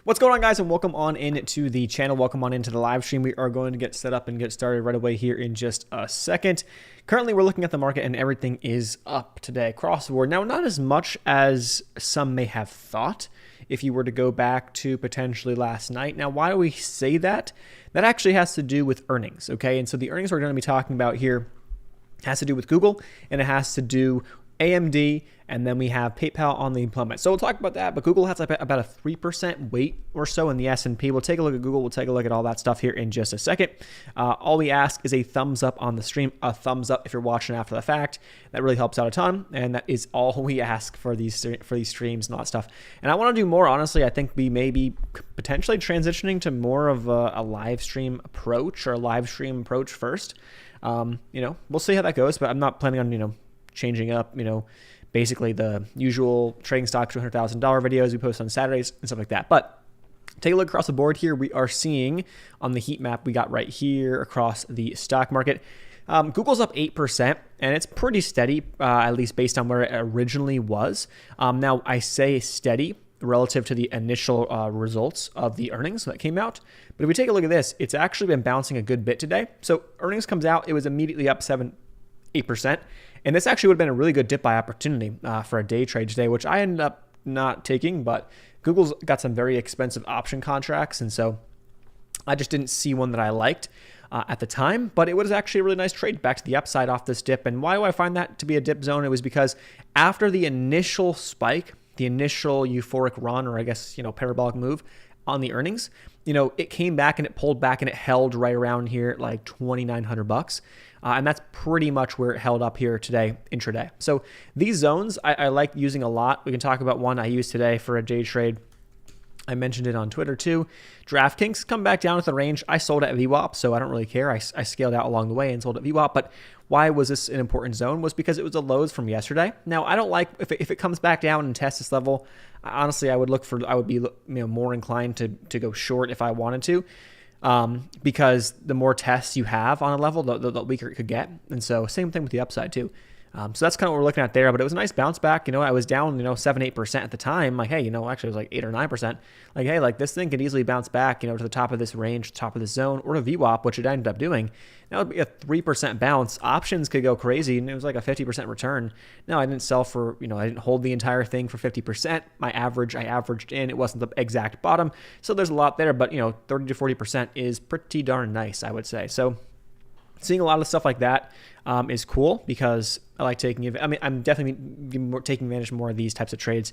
What's going on, guys, and welcome on into the channel. Welcome on into the live stream. We are going to get set up and get started right away here in just a second. Currently, we're looking at the market and everything is up today across the board. Now, not as much as some may have thought if you were to go back to potentially last night. Now, why do we say that? That actually has to do with earnings, okay? And so the earnings we're going to be talking about here has to do with Google, and it has to do AMD, and then we have PayPal on the implement. So we'll talk about that, but Google has about a 3% weight or so in the S&P. We'll take a look at Google. We'll take a look at all that stuff here in just a second. All we ask is a thumbs up on the stream, a thumbs up if you're watching after the fact. That really helps out a ton, and that is all we ask for these streams and all that stuff. And I want to do more, honestly. I think we may be potentially transitioning to more of a live stream approach, or a live stream approach first. We'll see how that goes, but I'm not planning on, changing up, basically the usual trading stock $200,000 videos we post on Saturdays and stuff like that. But take a look across the board here. We are seeing on the heat map we got right here across the stock market, Google's up 8%, and it's pretty steady, at least based on where it originally was. Now, I say steady relative to the initial results of the earnings that came out. But if we take a look at this, it's actually been bouncing a good bit today. So earnings comes out, it was immediately up 8%. And this actually would have been a really good dip buy opportunity for a day trade today, which I ended up not taking, but Google's got some very expensive option contracts. And so I just didn't see one that I liked at the time, but it was actually a really nice trade back to the upside off this dip. And why do I find that to be a dip zone? It was because after the initial spike, the initial euphoric run, or I guess, parabolic move on the earnings, it came back and it pulled back and it held right around here at like $2,900. And that's pretty much where it held up here today, intraday. So these zones I like using a lot. We can talk about one I used today for a day trade. I mentioned it on Twitter too. DraftKings come back down to the range. I sold at VWAP, so I don't really care. I scaled out along the way and sold at VWAP. But why was this an important zone? Was because it was the lows from yesterday. Now, I don't like if it comes back down and tests this level. Honestly, I would be more inclined to go short if I wanted to. Because the more tests you have on a level, the weaker it could get. And so same thing with the upside too. So that's kind of what we're looking at there, but it was a nice bounce back. I was down, 7-8% at the time. Like, hey, actually it was like 8 or 9%. Like, hey, like this thing could easily bounce back, to the top of this range, top of this zone, or to VWAP, which it ended up doing. That would be a 3% bounce. Options could go crazy, and it was like a 50% return. Now, I didn't sell for, I didn't hold the entire thing for 50%. I averaged in. It wasn't the exact bottom. So there's a lot there, but, 30 to 40% is pretty darn nice, I would say. So seeing a lot of stuff like that is cool because I like taking it. I'm definitely taking advantage more of these types of trades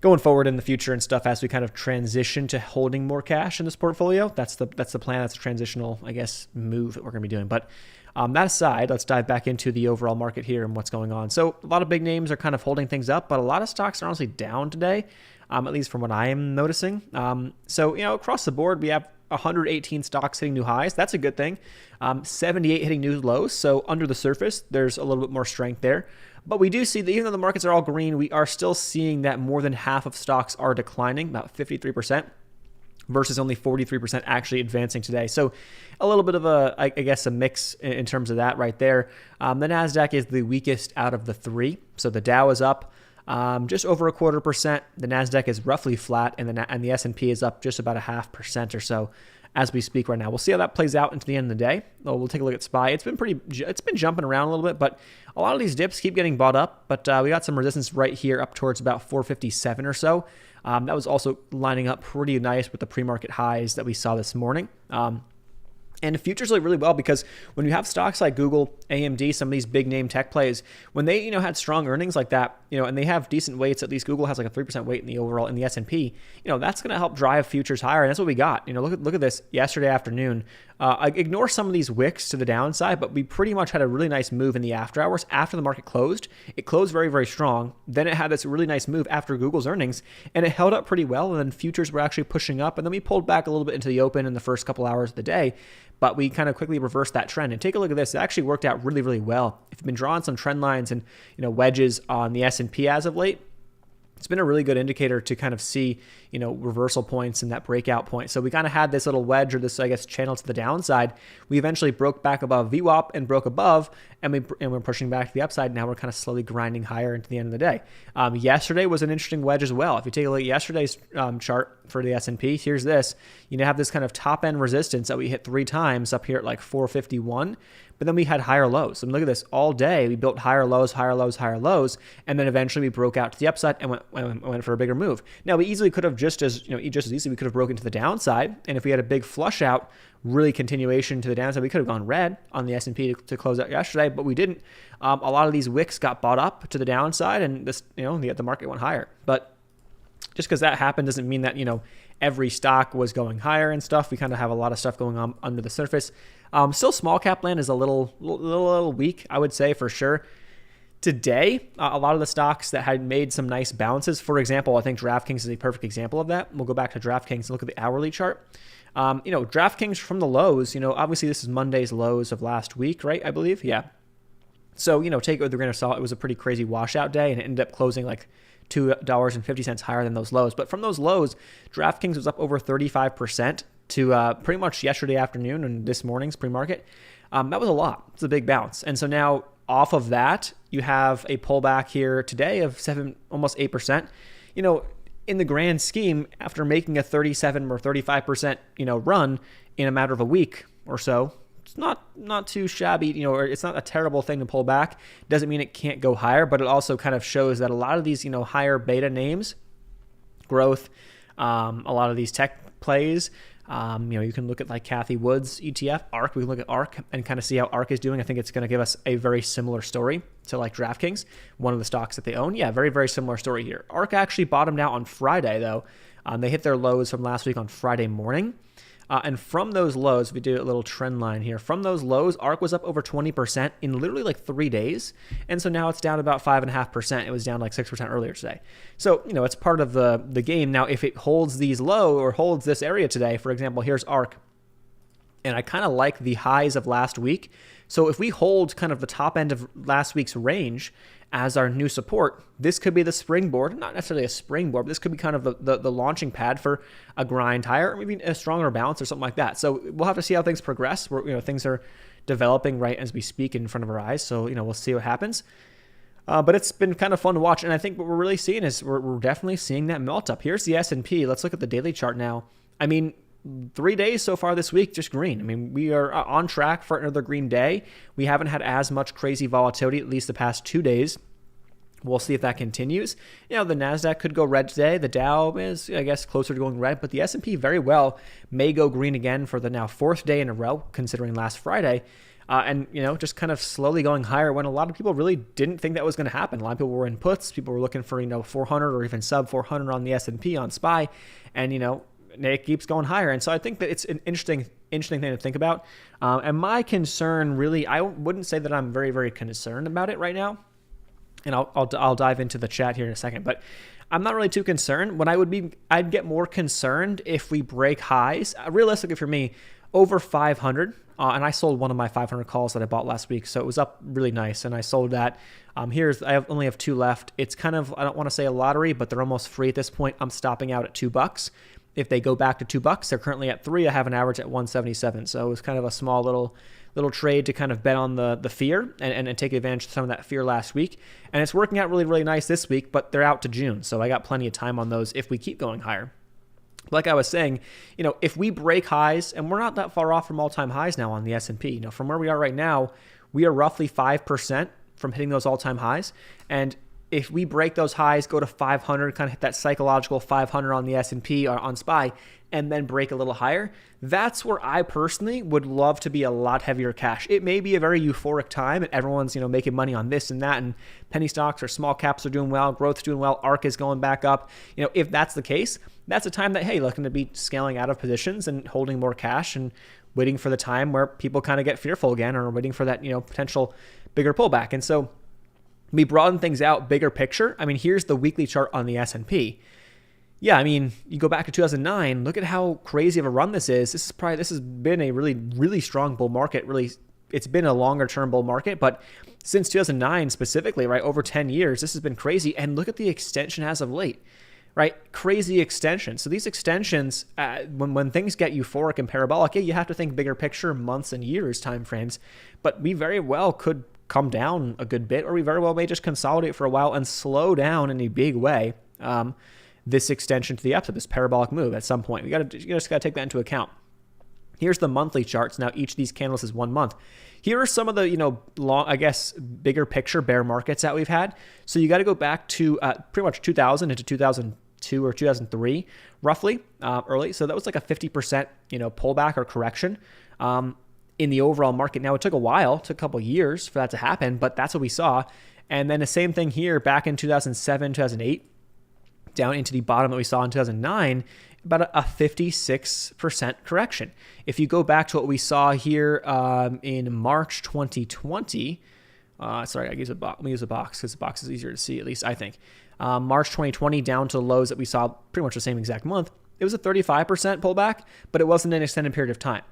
going forward in the future and stuff as we kind of transition to holding more cash in this portfolio. That's the plan. That's a transitional, I guess, move that we're going to be doing. But that aside, let's dive back into the overall market here and what's going on. So a lot of big names are kind of holding things up, but a lot of stocks are honestly down today, at least from what I am noticing. So across the board, we have 118 stocks hitting new highs. That's a good thing. 78 hitting new lows. So under the surface, there's a little bit more strength there. But we do see that even though the markets are all green, we are still seeing that more than half of stocks are declining, about 53%, versus only 43% actually advancing today. So a little bit of a mix in terms of that right there. The NASDAQ is the weakest out of the three. So the Dow is up just over 0.25%. The NASDAQ is roughly flat, and the S&P is up just about 0.5% or so as we speak right now. We'll see how that plays out into the end of the day. We'll take a look at SPY. It's been jumping around a little bit, but a lot of these dips keep getting bought up. But we got some resistance right here up towards about 457 or so. That was also lining up pretty nice with the pre-market highs that we saw this morning. And the futures look really well because when you have stocks like Google, AMD, some of these big name tech plays, when they had strong earnings like that, and they have decent weights, at least Google has like a 3% weight in the overall in the S&P, that's going to help drive futures higher. And that's what we got. Look at this yesterday afternoon. Ignore some of these wicks to the downside, but we pretty much had a really nice move in the after hours after the market closed. It closed very, very strong. Then it had this really nice move after Google's earnings, and it held up pretty well. And then futures were actually pushing up, and then we pulled back a little bit into the open in the first couple hours of the day. But we kind of quickly reversed that trend. And take a look at this. It actually worked out really, really well. If you've been drawing some trend lines and wedges on the S&P as of late, it's been a really good indicator to kind of see, reversal points and that breakout point. So we kind of had this little wedge, or this, I guess, channel to the downside. We eventually broke back above VWAP and broke above, and we're pushing back to the upside. Now we're kind of slowly grinding higher into the end of the day. Yesterday was an interesting wedge as well. If you take a look at yesterday's chart, for the S&P. Here's this. You have this kind of top end resistance that we hit 3 times up here at like 451, but then we had higher lows. And look at this, all day we built higher lows, higher lows, higher lows, and then eventually we broke out to the upside and went for a bigger move. Now we easily could have just as easily we could have broken to the downside, and if we had a big flush out, really continuation to the downside, we could have gone red on the S&P to close out yesterday, but we didn't. A lot of these wicks got bought up to the downside, and this, the market went higher. But just because that happened doesn't mean that, every stock was going higher and stuff. We kind of have a lot of stuff going on under the surface. Still, small cap land is a little weak, I would say, for sure. Today, a lot of the stocks that had made some nice bounces, for example, I think DraftKings is a perfect example of that. We'll go back to DraftKings and look at the hourly chart. DraftKings from the lows, obviously this is Monday's lows of last week, right? I believe. Yeah. So, take it with a grain of salt. It was a pretty crazy washout day, and it ended up closing like $2.50 higher than those lows. But from those lows, DraftKings was up over 35% to pretty much yesterday afternoon and this morning's pre-market. That was a lot. It's a big bounce. And so now off of that, you have a pullback here today of almost 8%. In the grand scheme, after making a 37 or 35%, run in a matter of a week or so, it's not too shabby, or it's not a terrible thing to pull back. Doesn't mean it can't go higher, but it also kind of shows that a lot of these, higher beta names, growth, a lot of these tech plays, you can look at like Cathie Wood's ETF, ARK. We can look at ARK and kind of see how ARK is doing. I think it's going to give us a very similar story to like DraftKings, one of the stocks that they own. Yeah, very, very similar story here. ARK actually bottomed out on Friday, though. They hit their lows from last week on Friday morning. And from those lows, we do a little trend line here. From those lows, ARK was up over 20% in literally like 3 days. And so now it's down about 5.5%. It was down like 6% earlier today. So, it's part of the game. Now, if it holds these low or holds this area today, for example, here's ARK. And I kind of like the highs of last week. So if we hold kind of the top end of last week's range as our new support, this could be the springboard, not necessarily a springboard, but this could be kind of the launching pad for a grind higher, or maybe a stronger bounce or something like that. So we'll have to see how things progress. Things are developing right as we speak in front of our eyes. So, we'll see what happens. But it's been kind of fun to watch. And I think what we're really seeing is we're definitely seeing that melt up. Here's the S&P. Let's look at the daily chart now. 3 days so far this week, just green. We are on track for another green day. We haven't had as much crazy volatility, at least the past 2 days. We'll see if that continues. The NASDAQ could go red today. The Dow is, I guess, closer to going red, but the S&P very well may go green again for the now 4th day in a row, considering last Friday. And, just kind of slowly going higher when a lot of people really didn't think that was going to happen. A lot of people were in puts. People were looking for, 400 or even sub 400 on the S&P on SPY. And, it keeps going higher. And so I think that it's an interesting thing to think about. And my concern really, I wouldn't say that I'm very, very concerned about it right now. And I'll dive into the chat here in a second, but I'm not really too concerned. I'd get more concerned if we break highs. Realistically for me, over 500. And I sold one of my 500 calls that I bought last week. So it was up really nice. And I sold that. I only have 2 left. It's kind of, I don't want to say a lottery, but they're almost free at this point. I'm stopping out at $2. If they go back to $2, they're currently at 3. I have an average at 177. So it was kind of a small little trade to kind of bet on the fear and take advantage of some of that fear last week. And it's working out really, really nice this week, but they're out to June. So I got plenty of time on those if we keep going higher. Like I was saying, if we break highs, and we're not that far off from all-time highs now on the S&P. From where we are right now, we are roughly 5% from hitting those all-time highs. And if we break those highs, go to 500, kind of hit that psychological 500 on the S&P or on SPY, and then break a little higher, that's where I personally would love to be a lot heavier cash. It may be a very euphoric time, and everyone's making money on this and that, and penny stocks or small caps are doing well, growth's doing well, ARK is going back up. If that's the case, that's a time that, hey, looking to be scaling out of positions and holding more cash and waiting for the time where people kind of get fearful again, or waiting for that potential bigger pullback. And so we broaden things out, bigger picture. Here's the weekly chart on the S&P. Yeah, you go back to 2009, look at how crazy of a run this is. This has been a really, really strong bull market. Really, it's been a longer term bull market, but since 2009 specifically, right, over 10 years, this has been crazy. And look at the extension as of late, right? Crazy extension. So these extensions, when things get euphoric and parabolic, yeah, you have to think bigger picture, months and years timeframes, but we very well could come down a good bit, or we very well may just consolidate for a while and slow down in a big way. this extension to the upside, this parabolic move at some point. You just got to take that into account. Here's the monthly charts. Now, each of these candles is 1 month. Here are some of the, long, I guess, bigger picture bear markets that we've had. So you got to go back to pretty much 2000 into 2002 or 2003, roughly, early. So that was like a 50%, pullback or correction in the overall market. Now, it took a while, took a couple of years for that to happen, but that's what we saw. And then the same thing here back in 2007, 2008, down into the bottom that we saw in 2009, about a 56% correction. If you go back to what we saw here in March 2020, sorry, let me use a box because the box is easier to see, at least I think. March 2020 down to lows that we saw pretty much the same exact month. It was a 35% pullback, but it wasn't an extended period of time.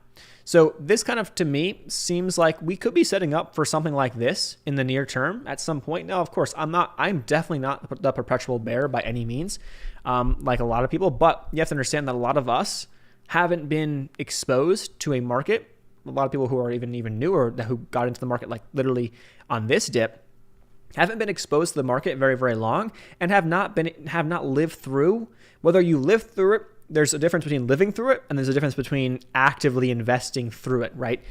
So this kind of, to me, seems like we could be setting up for something like this in the near term at some point. Now, of course, I'm definitely not the perpetual bear by any means, like a lot of people, but you have to understand that a lot of us haven't been exposed to a market. A lot of people who are even newer, who got into the market like literally on this dip, haven't been exposed to the market very, very long and have not lived through. Whether you live through it, there's a difference between living through it and there's a difference between actively investing through it, right?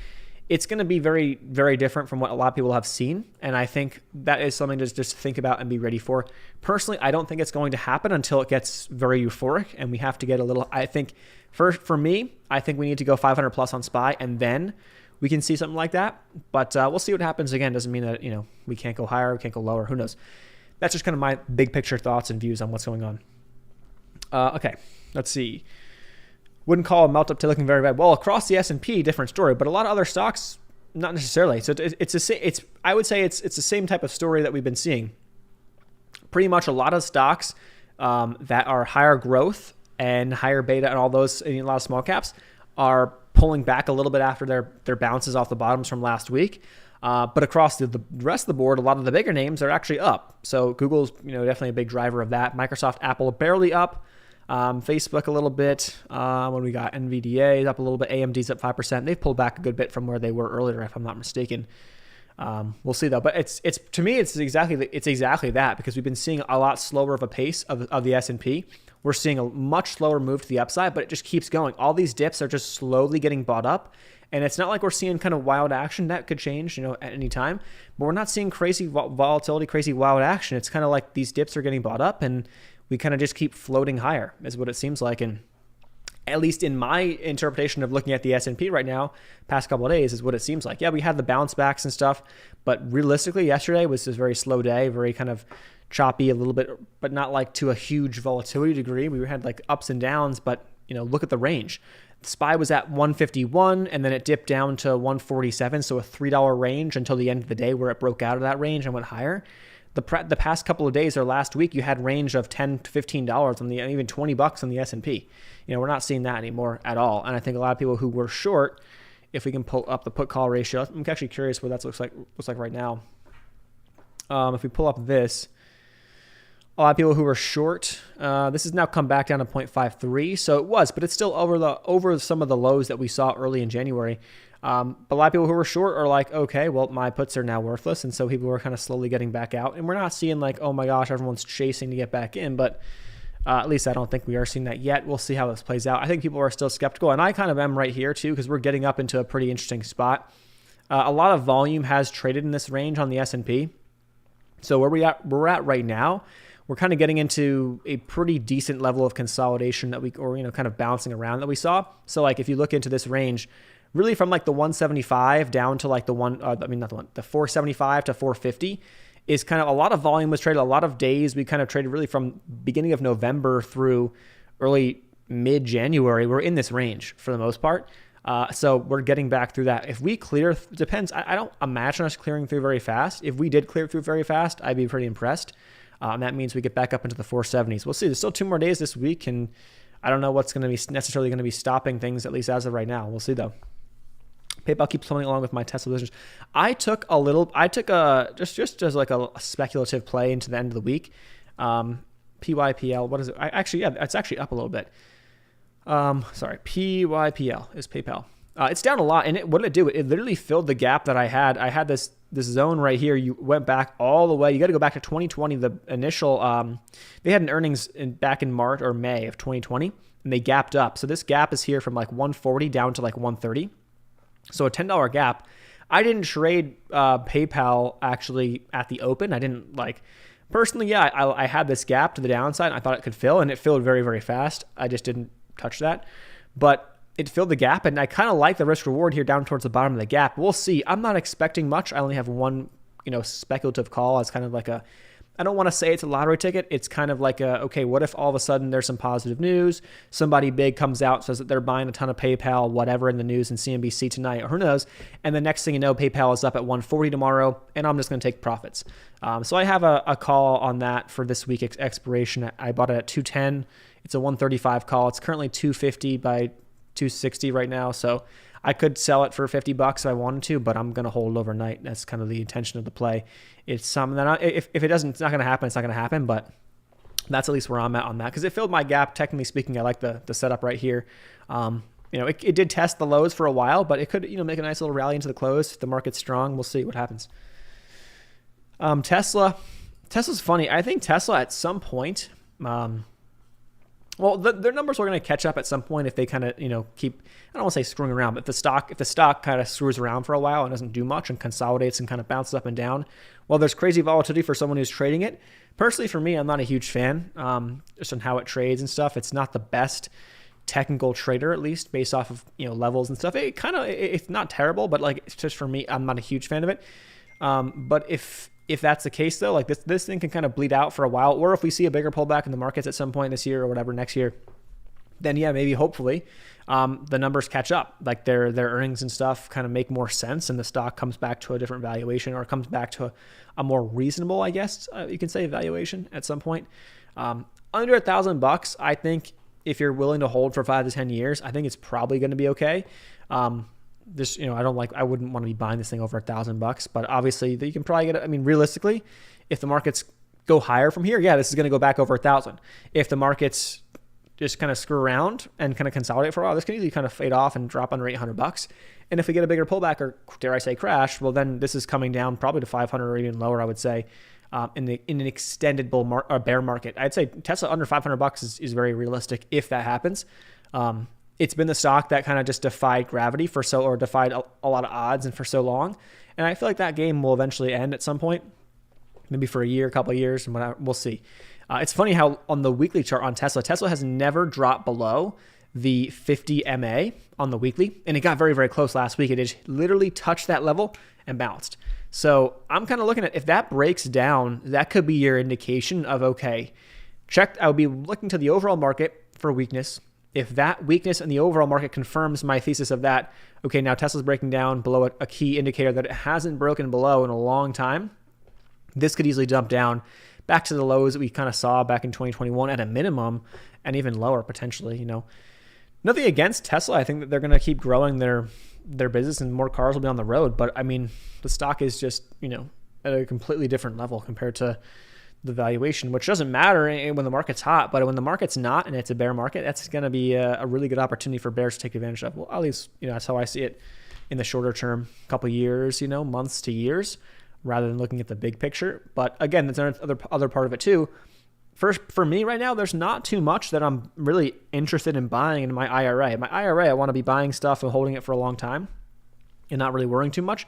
It's going to be very, very different from what a lot of people have seen. And I think that is something to just think about and be ready for. Personally, I don't think it's going to happen until it gets very euphoric and we have to get a little, I think for me, I think we need to go 500 plus on SPY and then we can see something like that. But we'll see what happens. Again, doesn't mean that, we can't go higher, we can't go lower, who knows? That's just kind of my big picture thoughts and views on what's going on. Okay, let's see. Wouldn't call a melt up to looking very bad. Well, across the S&P, different story, but a lot of other stocks, not necessarily. So I would say it's the same type of story that we've been seeing. Pretty much a lot of stocks that are higher growth and higher beta and all those, and a lot of small caps are pulling back a little bit after their bounces off the bottoms from last week. But across the rest of the board, a lot of the bigger names are actually up. So Google's definitely a big driver of that. Microsoft, Apple barely up. Facebook a little bit. When we got NVDA is up a little bit, AMD's up 5%. They've pulled back a good bit from where they were earlier, if I'm not mistaken. We'll see though. But it's to me, it's exactly that, because we've been seeing a lot slower of a pace of the S&P. We're seeing a much slower move to the upside, but it just keeps going. All these dips are just slowly getting bought up. And it's not like we're seeing kind of wild action. That could change, at any time. But we're not seeing crazy volatility, crazy wild action. It's kind of like these dips are getting bought up and we kind of just keep floating higher is what it seems like. And at least in my interpretation of looking at the S&P right now, past couple of days is what it seems like. Yeah, we had the bounce backs and stuff, but realistically yesterday was just a very slow day, very kind of choppy a little bit, but not like to a huge volatility degree. We had like ups and downs, but look at the range. SPY was at 151 and then it dipped down to 147. So a $3 range until the end of the day where it broke out of that range and went higher. The past couple of days or last week, you had range of $10 to $15 on even $20 on the S&P. We're not seeing that anymore at all. And I think a lot of people who were short, if we can pull up the put call ratio, I'm actually curious what that looks like right now. If we pull up this, a lot of people who were short, this has now come back down to 0.53. So it was, but it's still over some of the lows that we saw early in January. But a lot of people who were short are like, okay, well, my puts are now worthless. And so people are kind of slowly getting back out. And we're not seeing like, oh my gosh, everyone's chasing to get back in. But at least I don't think we are seeing that yet. We'll see how this plays out. I think people are still skeptical. And I kind of am right here too, because we're getting up into a pretty interesting spot. A lot of volume has traded in this range on the S&P. So where we're at right now, we're kind of getting into a pretty decent level of consolidation kind of bouncing around that we saw. So like if you look into this range, really from like the 175 down to like the 475 to 450 is kind of a lot of volume was traded. A lot of days we kind of traded really from beginning of November through early mid-January. We're in this range for the most part. So we're getting back through that. If we clear, depends. I don't imagine us clearing through very fast. If we did clear through very fast, I'd be pretty impressed. And that means we get back up into the 470s. We'll see. There's still 2 more days this week, and I don't know what's going to be necessarily going to be stopping things, at least as of right now. We'll see though. PayPal keeps swimming along with my Tesla positions. I took just as like a speculative play into the end of the week. PYPL, what is it? It's actually up a little bit. PYPL is PayPal. It's down a lot, and what did it do? It literally filled the gap that I had. I had this this zone right here, you went back all the way. You got to go back to 2020. The initial, they had an earnings back in March or May of 2020, and they gapped up. So this gap is here from like 140 down to like 130. So a $10 gap. I didn't trade PayPal actually at the open. I didn't personally, yeah, I had this gap to the downside. And I thought it could fill, and it filled very, very fast. I just didn't touch that. But it filled the gap, and I kind of like the risk reward here down towards the bottom of the gap. We'll see. I'm not expecting much. I only have one, speculative call. It's kind of like I don't want to say it's a lottery ticket. It's kind of like okay, what if all of a sudden there's some positive news? Somebody big comes out, says that they're buying a ton of PayPal, whatever, in the news in CNBC tonight, or who knows? And the next thing you know, PayPal is up at 140 tomorrow, and I'm just going to take profits. So I have a call on that for this week expiration. I bought it at 210. It's a 135 call. It's currently 250 by 260 right now, so I could sell it for $50 if I wanted to, but I'm going to hold overnight. That's kind of the intention of the play. It's something that if it doesn't, it's not going to happen. It's not going to happen, but that's at least where I'm at on that, because it filled my gap. Technically speaking, I like the setup right here. It did test the lows for a while, but it could make a nice little rally into the close. If the market's strong, we'll see what happens. Tesla's funny. I think Tesla at some point, their numbers are going to catch up at some point if they kind of, keep, I don't want to say screwing around, but if the stock kind of screws around for a while and doesn't do much and consolidates and kind of bounces up and down, well, there's crazy volatility for someone who's trading it. Personally, for me, I'm not a huge fan, just on how it trades and stuff. It's not the best technical trader, at least based off of, levels and stuff. It's not terrible, but it's just for me, I'm not a huge fan of it. But if that's the case, though, this thing can kind of bleed out for a while, or if we see a bigger pullback in the markets at some point this year or whatever next year, then yeah, maybe hopefully the numbers catch up, their earnings and stuff kind of make more sense, and the stock comes back to a different valuation, or comes back to a more reasonable, I guess you can say, valuation at some point. Under $1,000, I think if you're willing to hold for 5 to 10 years, I think it's probably going to be okay. I wouldn't want to be buying this thing over $1,000, but obviously you can probably get it. I mean, realistically, if the markets go higher from here, yeah, this is going to go back over 1,000. If the markets just kind of screw around and kind of consolidate for a while, this can easily kind of fade off and drop under $800. And if we get a bigger pullback, or dare I say crash, well, then this is coming down probably to 500 or even lower, I would say, in an extended bear market. I'd say Tesla under $500 is very realistic if that happens. It's been the stock that kind of just defied gravity defied a lot of odds and for so long. And I feel like that game will eventually end at some point, maybe for a year, a couple of years, and we'll see. It's funny how on the weekly chart on Tesla has never dropped below the 50 MA on the weekly, and it got very, very close last week. It just literally touched that level and bounced. So I'm kind of looking at, if that breaks down, that could be your indication of, okay, I would be looking to the overall market for weakness. If that weakness in the overall market confirms my thesis of that, okay, now Tesla's breaking down below a key indicator that it hasn't broken below in a long time, this could easily dump down back to the lows that we kind of saw back in 2021 at a minimum, and even lower potentially. Nothing against Tesla. I think that they're going to keep growing their business, and more cars will be on the road. But I mean, the stock is just, at a completely different level compared to the valuation, which doesn't matter when the market's hot, but when the market's not and it's a bear market, that's going to be a really good opportunity for bears to take advantage of. Well, at least, that's how I see it in the shorter term, couple years, months to years, rather than looking at the big picture. But again, that's another other part of it too. First, for me right now, there's not too much that I'm really interested in buying in my IRA. My IRA, I want to be buying stuff and holding it for a long time and not really worrying too much.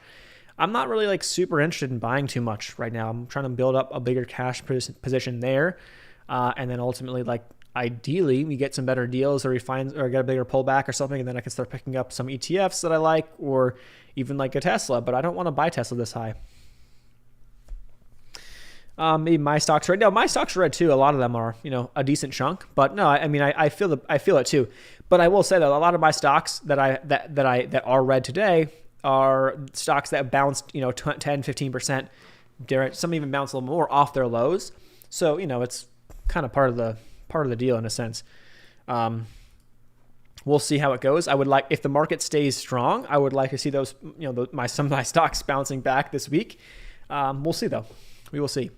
I'm not really super interested in buying too much right now. I'm trying to build up a bigger cash position there. And then ultimately, ideally, we get some better deals, or or get a bigger pullback or something. And then I can start picking up some ETFs that I like, or even like a Tesla, but I don't want to buy Tesla this high. Maybe my stocks right now. My stocks are red too. A lot of them are, a decent chunk. But no, I feel it too. But I will say that a lot of my stocks that are red today are stocks that bounced, 10, 15%. Some even bounce a little more off their lows. So, it's kind of part of the deal in a sense. We'll see how it goes. I would like, if the market stays strong, I would like to see those, some of my stocks bouncing back this week. We'll see though. We will see.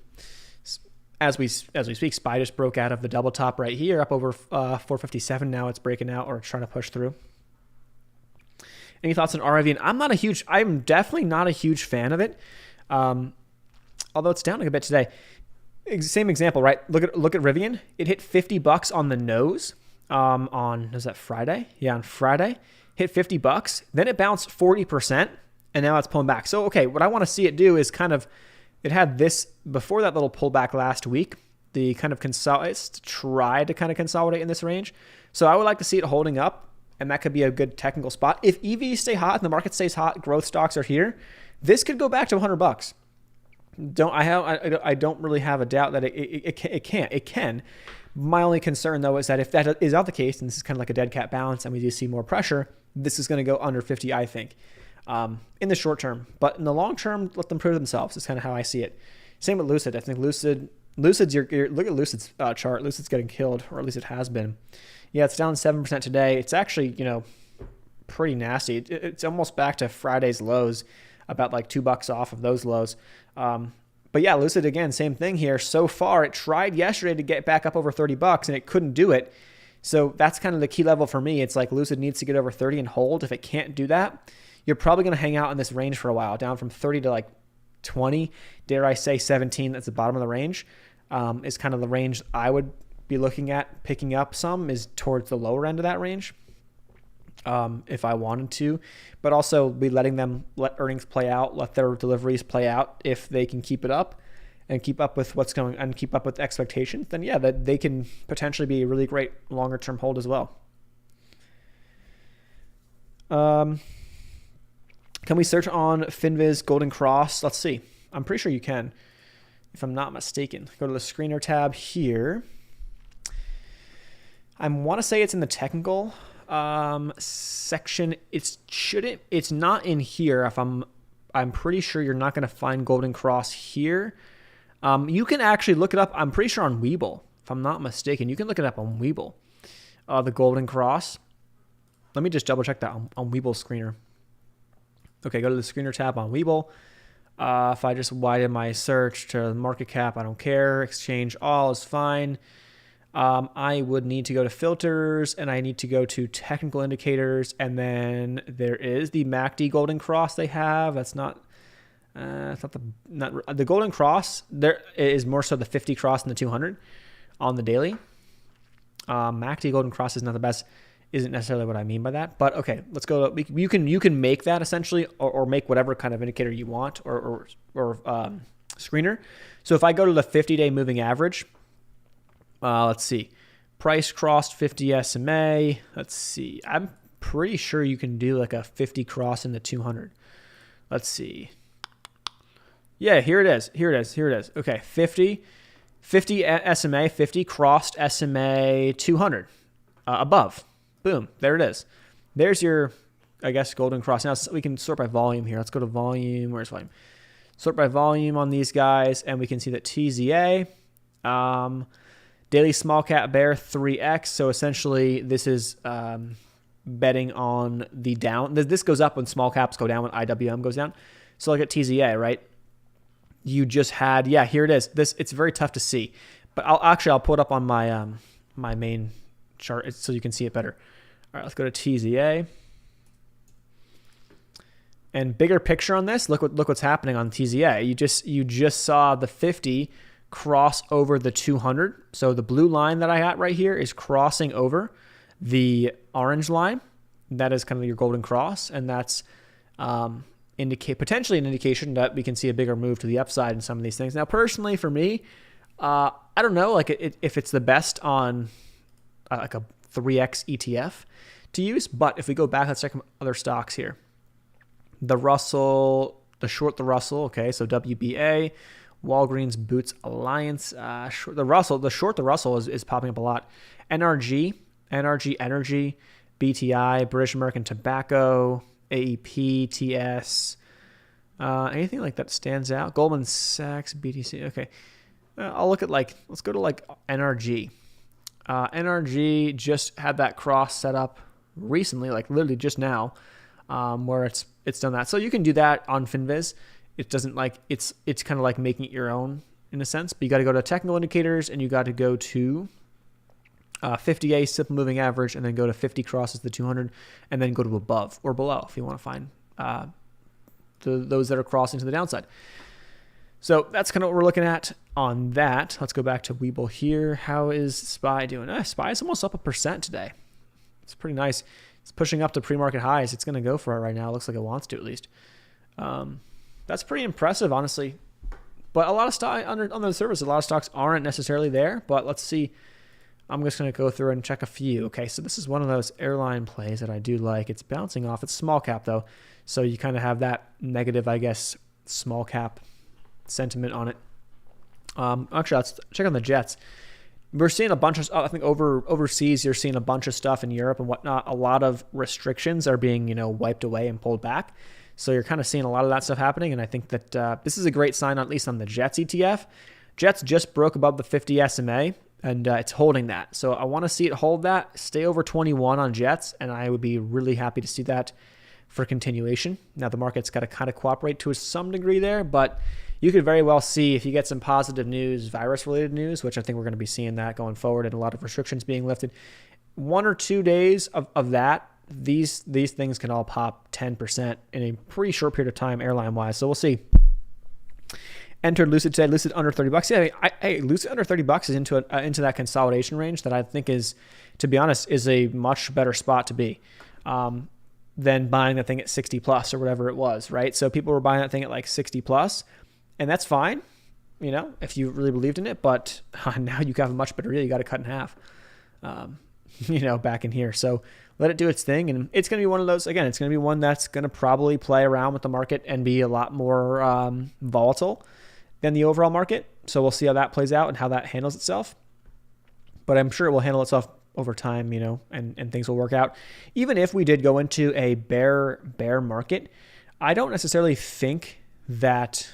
As we speak, SPY just broke out of the double top right here, up over 457. Now it's breaking out, or trying to push through. Any thoughts on RIV? And I'm definitely not a huge fan of it. Although it's down a bit today. Same example, right? Look at Rivian. It hit $50 on the nose was that Friday? Yeah, on Friday. Hit $50. Then it bounced 40%, and now it's pulling back. So, okay, what I want to see it do is it had this, before that little pullback last week, the kind of it's tried to kind of consolidate in this range. So I would like to see it holding up, and that could be a good technical spot. If EVs stay hot and the market stays hot, growth stocks are here, this could go back to $100. I don't really have a doubt that it can. My only concern, though, is that if that is not the case, and this is kind of like a dead cat bounce, and we do see more pressure, this is going to go under 50, I think, in the short term. But in the long term, let them prove themselves. Is kind of how I see it. Same with Lucid. I think Lucid's look at Lucid's chart. Lucid's getting killed, or at least it has been. Yeah, it's down 7% today. It's actually, pretty nasty. It's almost back to Friday's lows, about like $2 off of those lows. But yeah, Lucid, again, same thing here. So far, it tried yesterday to get back up over $30 and it couldn't do it. So that's kind of the key level for me. It's like Lucid needs to get over 30 and hold. If it can't do that, you're probably going to hang out in this range for a while, down from 30 to like 20, dare I say 17. That's the bottom of the range. Is kind of the range I would be looking at picking up some, is towards the lower end of that range. If I wanted to, but also be letting them let earnings play out, let their deliveries play out. If they can keep it up and keep up with what's going and keep up with expectations, then yeah, that they can potentially be a really great longer term hold as well. Can we search on Finviz Golden Cross? Let's see. I'm pretty sure you can, if I'm not mistaken. Go to the screener tab here. I want to say it's in the technical section. It's not in here. I'm pretty sure you're not going to find Golden Cross here. You can actually look it up. I'm pretty sure on Webull, if I'm not mistaken. You can look it up on Webull. The Golden Cross. Let me just double check that on Webull screener. Okay, go to the screener tab on Webull. If I just widen my search to market cap, I don't care. Exchange all is fine. I would need to go to filters, and I need to go to technical indicators, and then there is the MACD Golden Cross they have. That's not the Golden Cross. There is more so the 50 cross and the 200 on the daily. MACD Golden Cross is not the best. Isn't necessarily what I mean by that, but okay, let's go. You can make that essentially, or make whatever kind of indicator you want, or screener. So if I go to the 50-day moving average. Let's see. Price crossed 50 SMA. Let's see. I'm pretty sure you can do like a 50 cross in the 200. Let's see. Yeah, here it is. Okay, 50 SMA, 50 crossed SMA 200 above. Boom. There it is. There's your, I guess, Golden Cross. Now we can sort by volume here. Let's go to volume. Where's volume? Sort by volume on these guys, and we can see that TZA. Daily small cap bear 3x. So essentially, this is betting on the down. This goes up when small caps go down, when IWM goes down. So look at TZA, right? You just had, yeah, here it is. It's very tough to see, but I'll pull it up on my my main chart so you can see it better. All right, let's go to TZA. And bigger picture on this. Look what's happening on TZA. You just saw the 50 cross over the 200. So the blue line that I got right here is crossing over the orange line. That is kind of your Golden Cross, and that's potentially an indication that we can see a bigger move to the upside in some of these things. Now, personally, for me, I don't know, like if it's the best on like a 3x ETF to use. But if we go back, let's check other stocks here. The Russell, the short the Russell. Okay, so WBA. Walgreens Boots Alliance, short the Russell is popping up a lot. NRG Energy, BTI, British American Tobacco, AEP, TS, anything like that stands out. Goldman Sachs, BTC. Okay, I'll look at let's go to NRG. NRG just had that cross set up recently, like literally just now, where it's done that. So you can do that on Finviz. It doesn't it's kind of like making it your own in a sense, but you got to go to technical indicators, and you got to go to 50A simple moving average, and then go to 50 crosses the 200, and then go to above or below if you want to find those that are crossing to the downside. So that's kind of what we're looking at on that. Let's go back to Webull here. How is SPY doing? SPY is almost up 1% today. It's pretty nice. It's pushing up to pre-market highs. It's going to go for it right now. It looks like it wants to at least. That's pretty impressive, honestly. But a lot of stock on the surface, a lot of stocks aren't necessarily there. But let's see. I'm just going to go through and check a few. Okay, so this is one of those airline plays that I do like. It's bouncing off. It's small cap, though. So you kind of have that negative, I guess, small cap sentiment on it. Actually, let's check on the jets. We're seeing a bunch of, I think overseas, you're seeing a bunch of stuff in Europe and whatnot. A lot of restrictions are being, wiped away and pulled back. So you're kind of seeing a lot of that stuff happening. And I think that this is a great sign, at least on the Jets ETF. Jets just broke above the 50 SMA, and it's holding that. So I want to see it hold that, stay over 21 on Jets, and I would be really happy to see that for continuation. Now, the market's got to kind of cooperate to some degree there, but you could very well see if you get some positive news, virus-related news, which I think we're going to be seeing that going forward and a lot of restrictions being lifted. 1 or 2 days of that, these things can all pop 10% in a pretty short period of time airline-wise. So we'll see. Entered Lucid today. Lucid under $30. Yeah, hey, Lucid under $30 is into that consolidation range that I think is, to be honest, is a much better spot to be than buying the thing at 60 plus or whatever it was, right? So people were buying that thing at like 60 plus. And that's fine, if you really believed in it. But now you have a much better deal. You got to cut in half, back in here. So let it do its thing. And it's going to be one of those, again, it's going to be one that's going to probably play around with the market and be a lot more volatile than the overall market. So we'll see how that plays out and how that handles itself. But I'm sure it will handle itself over time, and things will work out. Even if we did go into a bear market, I don't necessarily think that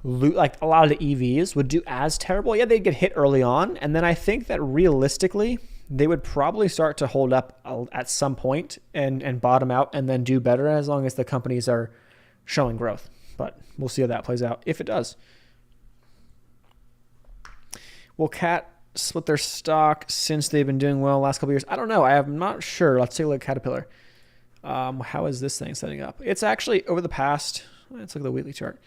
like a lot of the EVs would do as terrible. Yeah, they'd get hit early on. And then I think that realistically, they would probably start to hold up at some point and bottom out and then do better as long as the companies are showing growth. But we'll see how that plays out, if it does. Will Cat split their stock since they've been doing well the last couple of years? I don't know. I'm not sure. Let's take a look at Caterpillar. How is this thing setting up? It's actually over the past... Let's look at the weekly chart.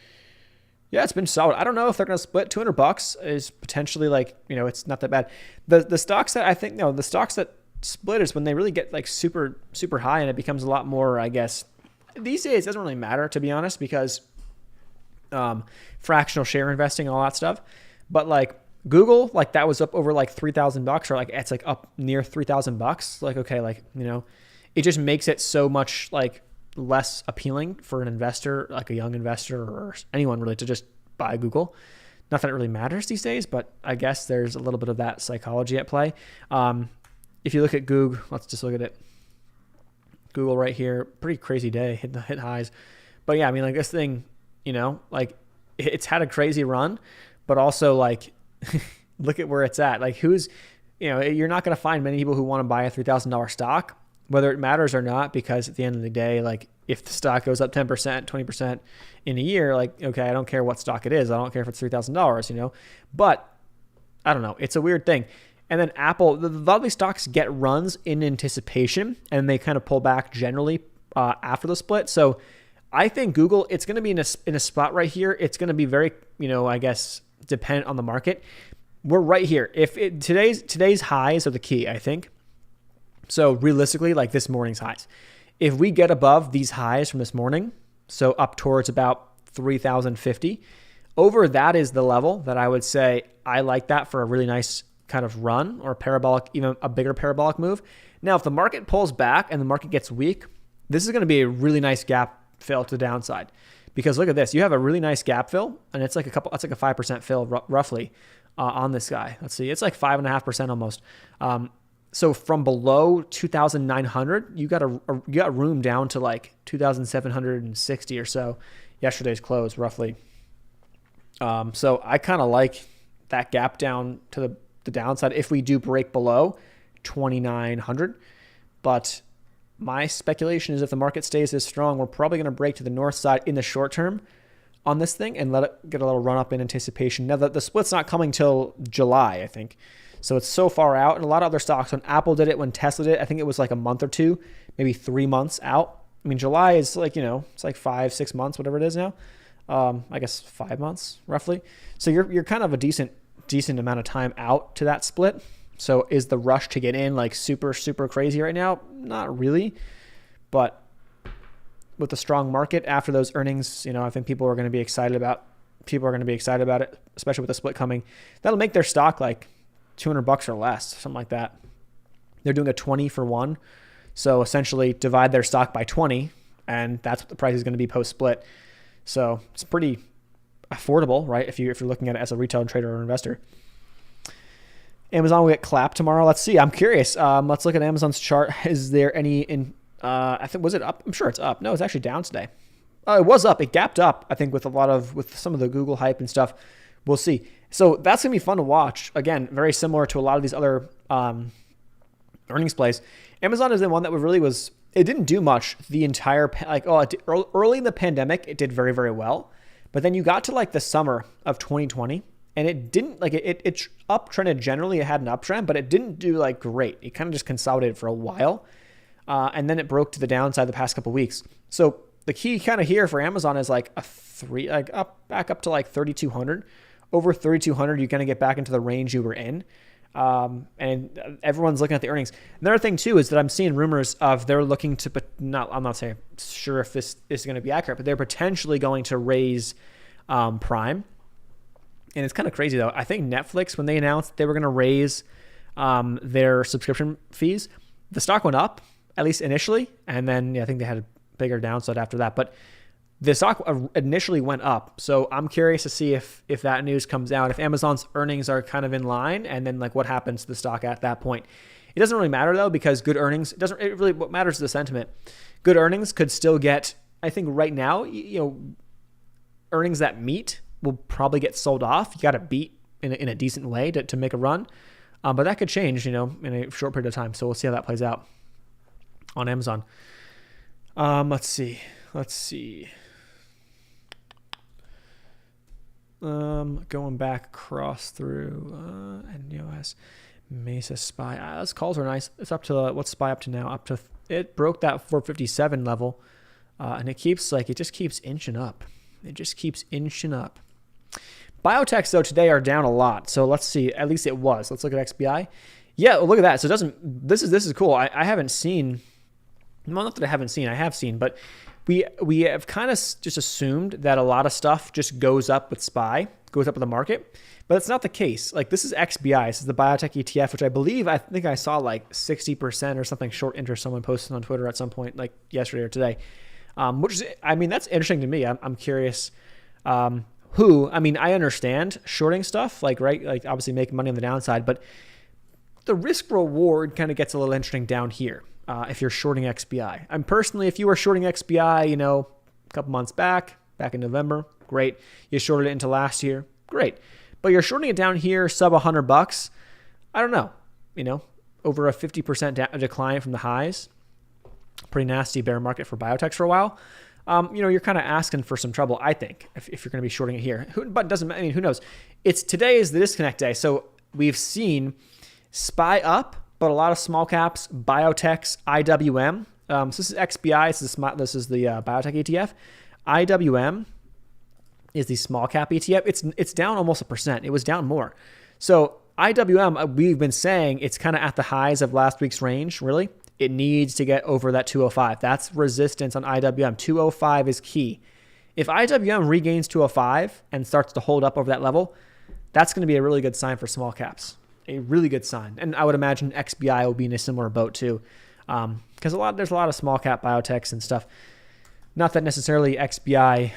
Yeah, it's been solid. I don't know if they're going to split. $200 is potentially it's not that bad. The stocks that I think, the stocks that split is when they really get like super, super high and it becomes a lot more, I guess. These days, it doesn't really matter, to be honest, because fractional share investing and all that stuff. But like Google, like that was up over like $3,000 or like it's like up near $3,000. Like, okay, it just makes it so much like less appealing for an investor, like a young investor or anyone really, to just buy Google. Not that it really matters these days, but I guess there's a little bit of that psychology at play. If you look at Google, let's just look at it. Google right here, pretty crazy day, hit highs. But yeah, I mean, like this thing, it's had a crazy run, but also like, look at where it's at. Like you're not going to find many people who want to buy a $3,000 stock, whether it matters or not, because at the end of the day, like if the stock goes up 10%, 20% in a year, like, okay, I don't care what stock it is. I don't care if it's $3,000, but I don't know. It's a weird thing. And then Apple, a lot of these stocks get runs in anticipation and they kind of pull back generally after the split. So I think Google, it's going to be in a spot right here. It's going to be very, I guess, dependent on the market. We're right here. Today's highs are the key, I think. So realistically, like this morning's highs, if we get above these highs from this morning, so up towards about 3,050, over that is the level that I would say I like that for a really nice kind of run or parabolic, even a bigger parabolic move. Now, if the market pulls back and the market gets weak, this is going to be a really nice gap fill to the downside. Because look at this, you have a really nice gap fill, and it's like a 5% fill roughly on this guy. Let's see, it's like 5.5% almost. So from below 2,900, you got room down to like 2,760 or so. Yesterday's close roughly. So I kind of like that gap down to the downside if we do break below 2,900. But my speculation is if the market stays this strong, we're probably going to break to the north side in the short term on this thing and let it get a little run up in anticipation. Now the split's not coming till July, I think. So it's so far out. And a lot of other stocks, when Apple did it, when Tesla did it, I think it was like a month or two, maybe 3 months out. I mean, July is like, it's like 5-6 months, whatever it is now. I guess 5 months roughly. So you're kind of a decent amount of time out to that split. So is the rush to get in like super, super crazy right now? Not really. But with the strong market after those earnings, I think people are going to be excited about it, especially with the split coming. That'll make their stock like $200 or less, something like that. They're doing a 20 for 1. So essentially divide their stock by 20, and that's what the price is going to be post-split. So it's pretty affordable, right? If you're looking at it as a retail trader or investor. Amazon will get clapped tomorrow. Let's see. I'm curious. Let's look at Amazon's chart. Is there any I think, was it up? I'm sure it's up. No, it's actually down today. It was up. It gapped up, I think, with some of the Google hype and stuff. We'll see. So that's going to be fun to watch. Again, very similar to a lot of these other earnings plays. Amazon is the one that it didn't do much the entire, early in the pandemic, it did very, very well. But then you got to like the summer of 2020 and it didn't, it uptrended generally. It had an uptrend, but it didn't do like great. It kind of just consolidated for a while. And then it broke to the downside the past couple of weeks. So the key kind of here for Amazon is like back up to like 3,200. Over 3,200, you're going to get back into the range you were in. And everyone's looking at the earnings. Another thing too is that I'm seeing rumors of they're looking to, I'm not saying sure if this is going to be accurate, but they're potentially going to raise Prime. And it's kind of crazy though. I think Netflix, when they announced they were going to raise their subscription fees, the stock went up, at least initially. And then I think they had a bigger downside after that. But the stock initially went up. So I'm curious to see if that news comes out, if Amazon's earnings are kind of in line, and then like what happens to the stock at that point. It doesn't really matter though, because good earnings, what matters is the sentiment. Good earnings could still get, I think right now, earnings that meet will probably get sold off. You got to beat in a decent way to make a run. But that could change, in a short period of time. So we'll see how that plays out on Amazon. Let's see. Going back across through NUS Mesa SPY. Those calls are nice. It's up to what's SPY up to now? It broke that 457 level, and it just keeps inching up. Biotechs though today are down a lot. So let's see. At least it was. Let's look at XBI. Yeah, look at that. So it doesn't. This is cool. I haven't seen. Well, not that I haven't seen. I have seen, but we have kind of just assumed that a lot of stuff just goes up with SPY, goes up with the market, but that's not the case. Like this is XBI, this is the biotech ETF, which I think I saw like 60% or something short interest. Someone posted on Twitter at some point, like yesterday or today, which is, that's interesting to me. I'm curious. I understand shorting stuff, like obviously making money on the downside, but the risk reward kind of gets a little interesting down here. If you're shorting XBI. If you were shorting XBI, a couple months back in November, great. You shorted it into last year, great. But you're shorting it down here, sub $100. I don't know, over a 50% decline from the highs. Pretty nasty bear market for biotechs for a while. You're kind of asking for some trouble, I think, if you're going to be shorting it here. But it doesn't, who knows? Today is the disconnect day. So we've seen SPY up, but a lot of small caps, biotechs, IWM. So this is XBI. This is the biotech ETF. IWM is the small cap ETF. It's down almost 1%. It was down more. So IWM, we've been saying it's kind of at the highs of last week's range, really. It needs to get over that 205. That's resistance on IWM. 205 is key. If IWM regains 205 and starts to hold up over that level, that's going to be a really good sign for small caps. A really good sign. And I would imagine XBI will be in a similar boat too. Because there's a lot of small cap biotechs and stuff. Not that necessarily XBI,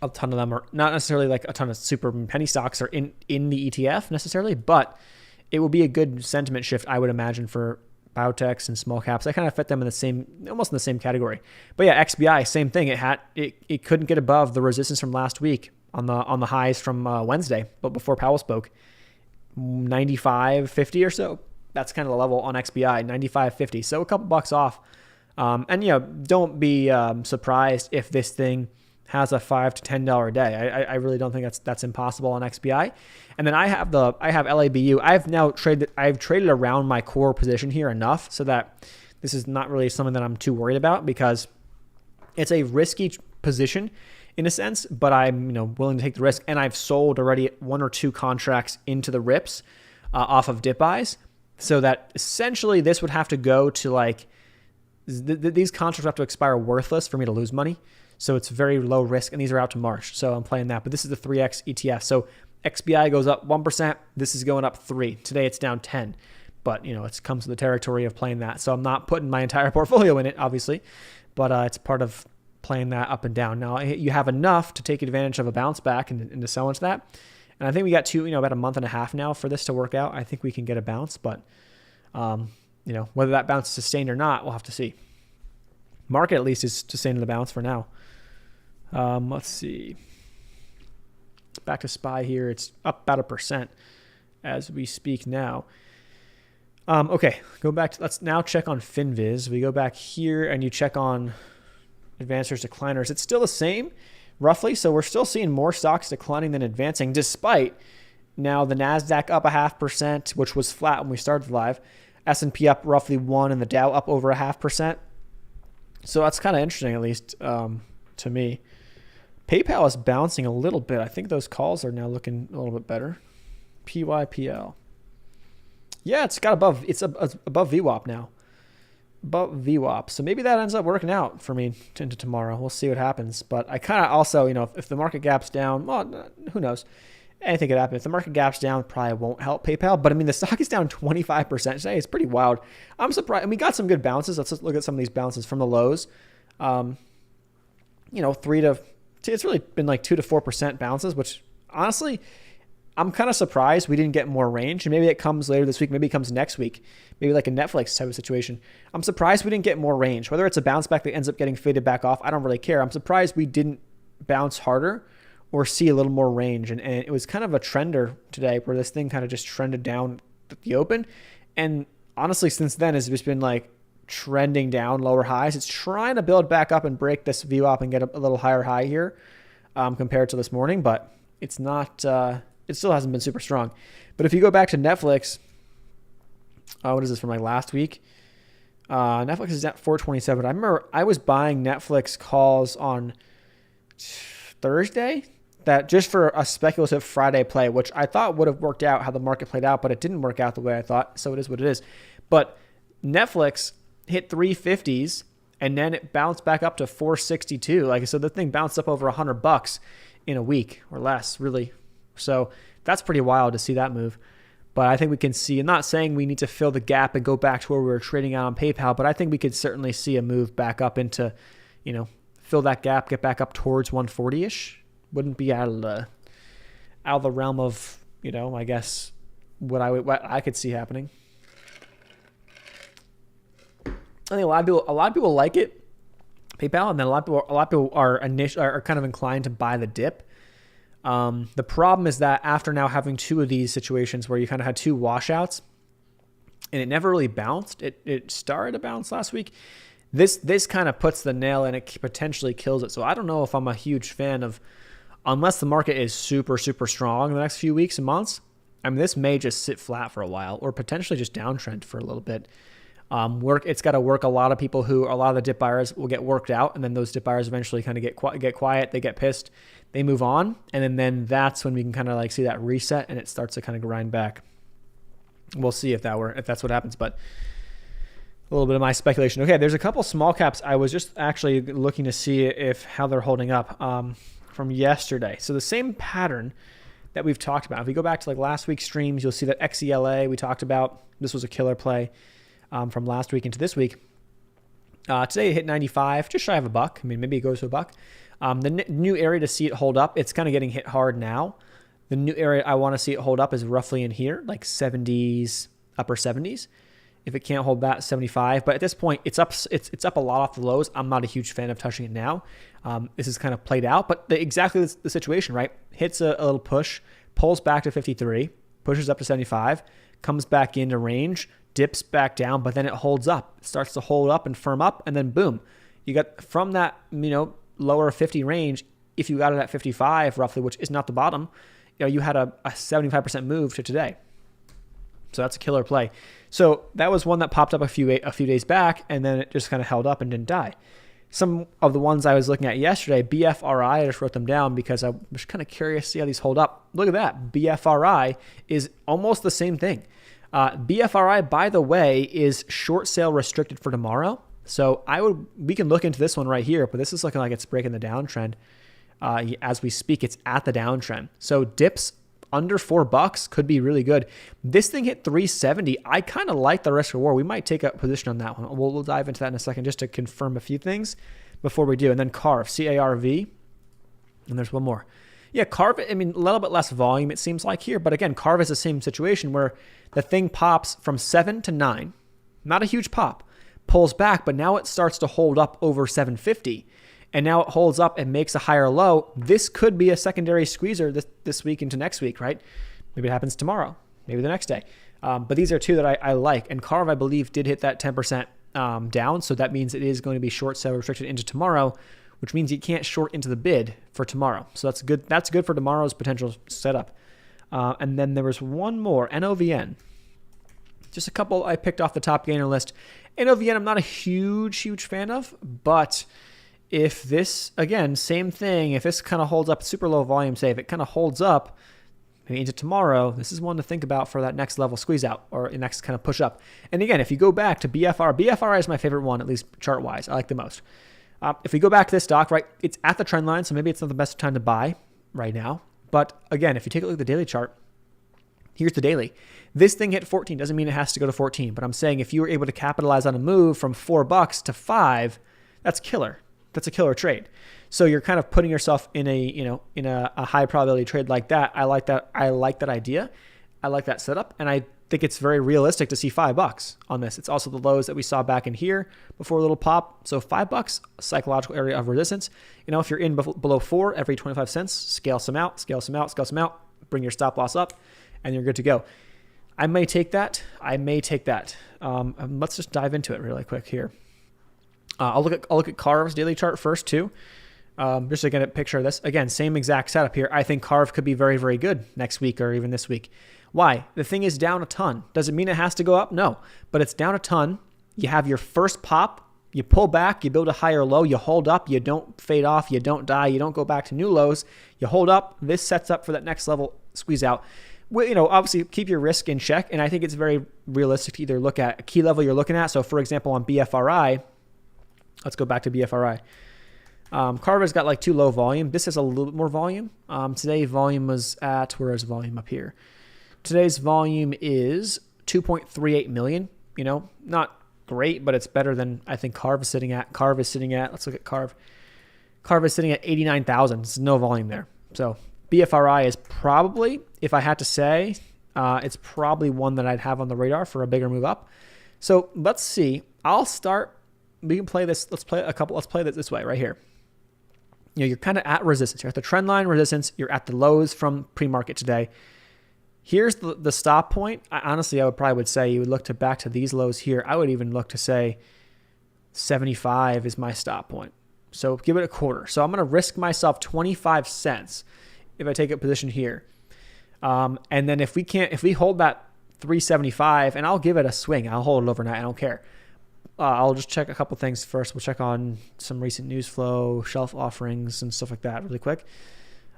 a ton of them are not necessarily like a ton of super penny stocks are in the ETF necessarily, but it will be a good sentiment shift, I would imagine, for biotechs and small caps. I kind of fit them in almost in the same category. But yeah, XBI, same thing. It couldn't get above the resistance from last week on the highs from Wednesday, but before Powell spoke. 95.50 or so. That's kind of the level on XBI, 95.50. So a couple bucks off. Don't be surprised if this thing has a $5 to $10 day. I really don't think that's impossible on XBI. And then I have LABU. I've traded around my core position here enough so that this is not really something that I'm too worried about, because it's a risky position in a sense, but I'm willing to take the risk. And I've sold already 1 or 2 contracts into the rips off of dip buys, so that essentially this would have to go to like these contracts have to expire worthless for me to lose money. So it's very low risk, and these are out to March. So I'm playing that. But this is the 3X ETF. So XBI goes up 1%. This is going up 3. Today it's down 10. But it comes to the territory of playing that. So I'm not putting my entire portfolio in it, obviously, but it's part of playing that up and down. Now you have enough to take advantage of a bounce back and to sell into that. And I think we got about a month and a half now for this to work out. I think we can get a bounce, but whether that bounce is sustained or not, we'll have to see. Market at least is sustaining the bounce for now. Let's see. Back to SPY here. It's up about 1% as we speak now. Okay, go back to, let's now check on FinViz. We go back here and you check on advancers, decliners. It's still the same, roughly. So we're still seeing more stocks declining than advancing, despite now the NASDAQ up 0.5%, which was flat when we started live. S&P up roughly 1%, and the Dow up over 0.5%. So that's kind of interesting, at least to me. PayPal is bouncing a little bit. I think those calls are now looking a little bit better. PYPL. Yeah, it's above VWAP now. Above VWAP. So maybe that ends up working out for me into tomorrow. We'll see what happens. But I kind of also, if the market gap's down, well, who knows? Anything could happen. If the market gap's down, probably won't help PayPal. But I mean, the stock is down 25% today. It's pretty wild. I'm surprised. And we got some good bounces. Let's look at some of these bounces from the lows. 3 to, it's really been like 2 to 4% bounces, which honestly, I'm kind of surprised we didn't get more range. And maybe it comes later this week. Maybe it comes next week. Maybe like a Netflix type of situation. I'm surprised we didn't get more range. Whether it's a bounce back that ends up getting faded back off, I don't really care. I'm surprised we didn't bounce harder or see a little more range. And it was kind of a trender today where this thing kind of just trended down at the open. And honestly, since then, it's just been like trending down lower highs. It's trying to build back up and break this VWAP and get a little higher high here compared to this morning. But it's not, it still hasn't been super strong. But if you go back to Netflix, what is this from like last week? Netflix is at 427. I remember I was buying Netflix calls on Thursday, that just for a speculative Friday play, which I thought would have worked out how the market played out, but it didn't work out the way I thought. So it is what it is. But Netflix hit 350s and then it bounced back up to 462. Like, so the thing bounced up over $100 in a week or less, really. So that's pretty wild to see that move. But I think we can see, I'm not saying we need to fill the gap and go back to where we were trading out on PayPal, but I think we could certainly see a move back up into, fill that gap, get back up towards 140-ish. Wouldn't be out of the realm of, I guess what I could see happening. I think a lot of people like it, PayPal, and then a lot of people are kind of inclined to buy the dip. The problem is that after now having 2 of these situations where you kind of had 2 washouts and it never really bounced, it started to bounce last week. This kind of puts the nail and it potentially kills it. So I don't know if I'm a huge fan of, unless the market is super, super strong in the next few weeks and months. I mean, this may just sit flat for a while or potentially just downtrend for a little bit. It's got to work. A lot of the dip buyers will get worked out, and then those dip buyers eventually kind of get quiet. They get pissed. They move on, and then that's when we can kind of like see that reset, and it starts to kind of grind back. We'll see if that's what happens, but a little bit of my speculation. Okay, there's a couple small caps. I was just actually looking to see how they're holding up from yesterday. So the same pattern that we've talked about. If we go back to like last week's streams, you'll see that XELA we talked about. This was a killer play from last week into this week. Today it hit 95, just shy of $1. I mean, maybe it goes to $1. The new area to see it hold up, it's kind of getting hit hard now. The new area I want to see it hold up is roughly in here, like 70s, upper 70s. If it can't hold that, 75. But at this point, it's up a lot off the lows. I'm not a huge fan of touching it now. This is kind of played out, but exactly the situation, right? Hits a little push, pulls back to 53, pushes up to 75, comes back into range, dips back down, but then it holds up. It starts to hold up and firm up, and then boom. You got from that, lower 50 range, if you got it at 55 roughly, which is not the bottom, you had a 75% move to today. So that's a killer play. So that was one that popped up a few days back, and then it just kind of held up and didn't die. Some of the ones I was looking at yesterday, BFRI, I just wrote them down because I was kind of curious to see how these hold up. Look at that. BFRI is almost the same thing. BFRI, by the way, is short sale restricted for tomorrow. So we can look into this one right here, but this is looking like it's breaking the downtrend. As we speak, it's at the downtrend. So dips under $4 could be really good. This thing hit 370. I kind of like the risk reward. We might take a position on that one. We'll dive into that in a second just to confirm a few things before we do. And then CARV, CARV. And there's one more. Yeah, CARV, I mean, a little bit less volume, it seems like here. But again, CARV is the same situation where the thing pops from 7 to 9. Not a huge pop. Pulls back, but now it starts to hold up over 750. And now it holds up and makes a higher low. This could be a secondary squeezer this week into next week, right? Maybe it happens tomorrow, maybe the next day. But these are two that I like. And CARV, I believe, did hit that 10% down. So that means it is going to be short sale restricted into tomorrow, which means you can't short into the bid for tomorrow. So that's good. That's good for tomorrow's potential setup. And then there was one more, NOVN. Just a couple I picked off the top gainer list. NOVN, I'm not a huge fan of, but if this, again, same thing, if this kind of holds up, super low volume, say, if it kind of holds up maybe into tomorrow, this is one to think about for that next level squeeze out or next kind of push up. And again, if you go back to BFR is my favorite one, at least chart wise. I like the most. If we go back to this stock, right, it's at the trend line, so maybe it's not the best time to buy right now. But again, if you take a look at the daily chart, here's the daily. This thing hit 14. Doesn't mean it has to go to 14, but I'm saying if you were able to capitalize on a move from $4 to $5, that's killer. That's a killer trade. So you're kind of putting yourself in a high probability trade like that. I like that. I like that idea. I like that setup. And I think it's very realistic to see $5 on this. It's also the lows that we saw back in here before a little pop. So $5, psychological area of resistance. If you're in below 4 every 25 cents, scale some out, bring your stop loss up, and you're good to go. I may take that. Let's just dive into it really quick here. I'll look at CARV's daily chart first too. Just to get a picture of this. Again, same exact setup here. I think CARV could be very, very good next week or even this week. Why? The thing is down a ton. Does it mean it has to go up? No, but it's down a ton. You have your first pop, you pull back, you build a higher low, you hold up, you don't fade off, you don't die, you don't go back to new lows, you hold up. This sets up for that next level squeeze out. Obviously keep your risk in check. And I think it's very realistic to either look at a key level you're looking at. So for example, on BFRI, let's go back to BFRI. CARV has got like too low volume. This has a little bit more volume. Today volume was at, where is volume up here? Today's volume is 2.38 million. Not great, but it's better than I think CARV is sitting at. Let's look at CARV. CARV is sitting at 89,000. There's no volume there. So BFRI is probably, if I had to say, it's probably one that I'd have on the radar for a bigger move up. So let's see. I'll start. We can play this. Let's play this way right here. You're kind of at resistance. You're at the trend line resistance. You're at the lows from pre-market today. Here's the stop point. I would say you would look back to these lows here. I would even look to say 75 is my stop point. So give it a quarter. So I'm going to risk myself 25 cents if I take a position here. And then if we hold that 375, and I'll give it a swing. I'll hold it overnight. I don't care. I'll just check a couple things first. We'll check on some recent news flow, shelf offerings, and stuff like that really quick.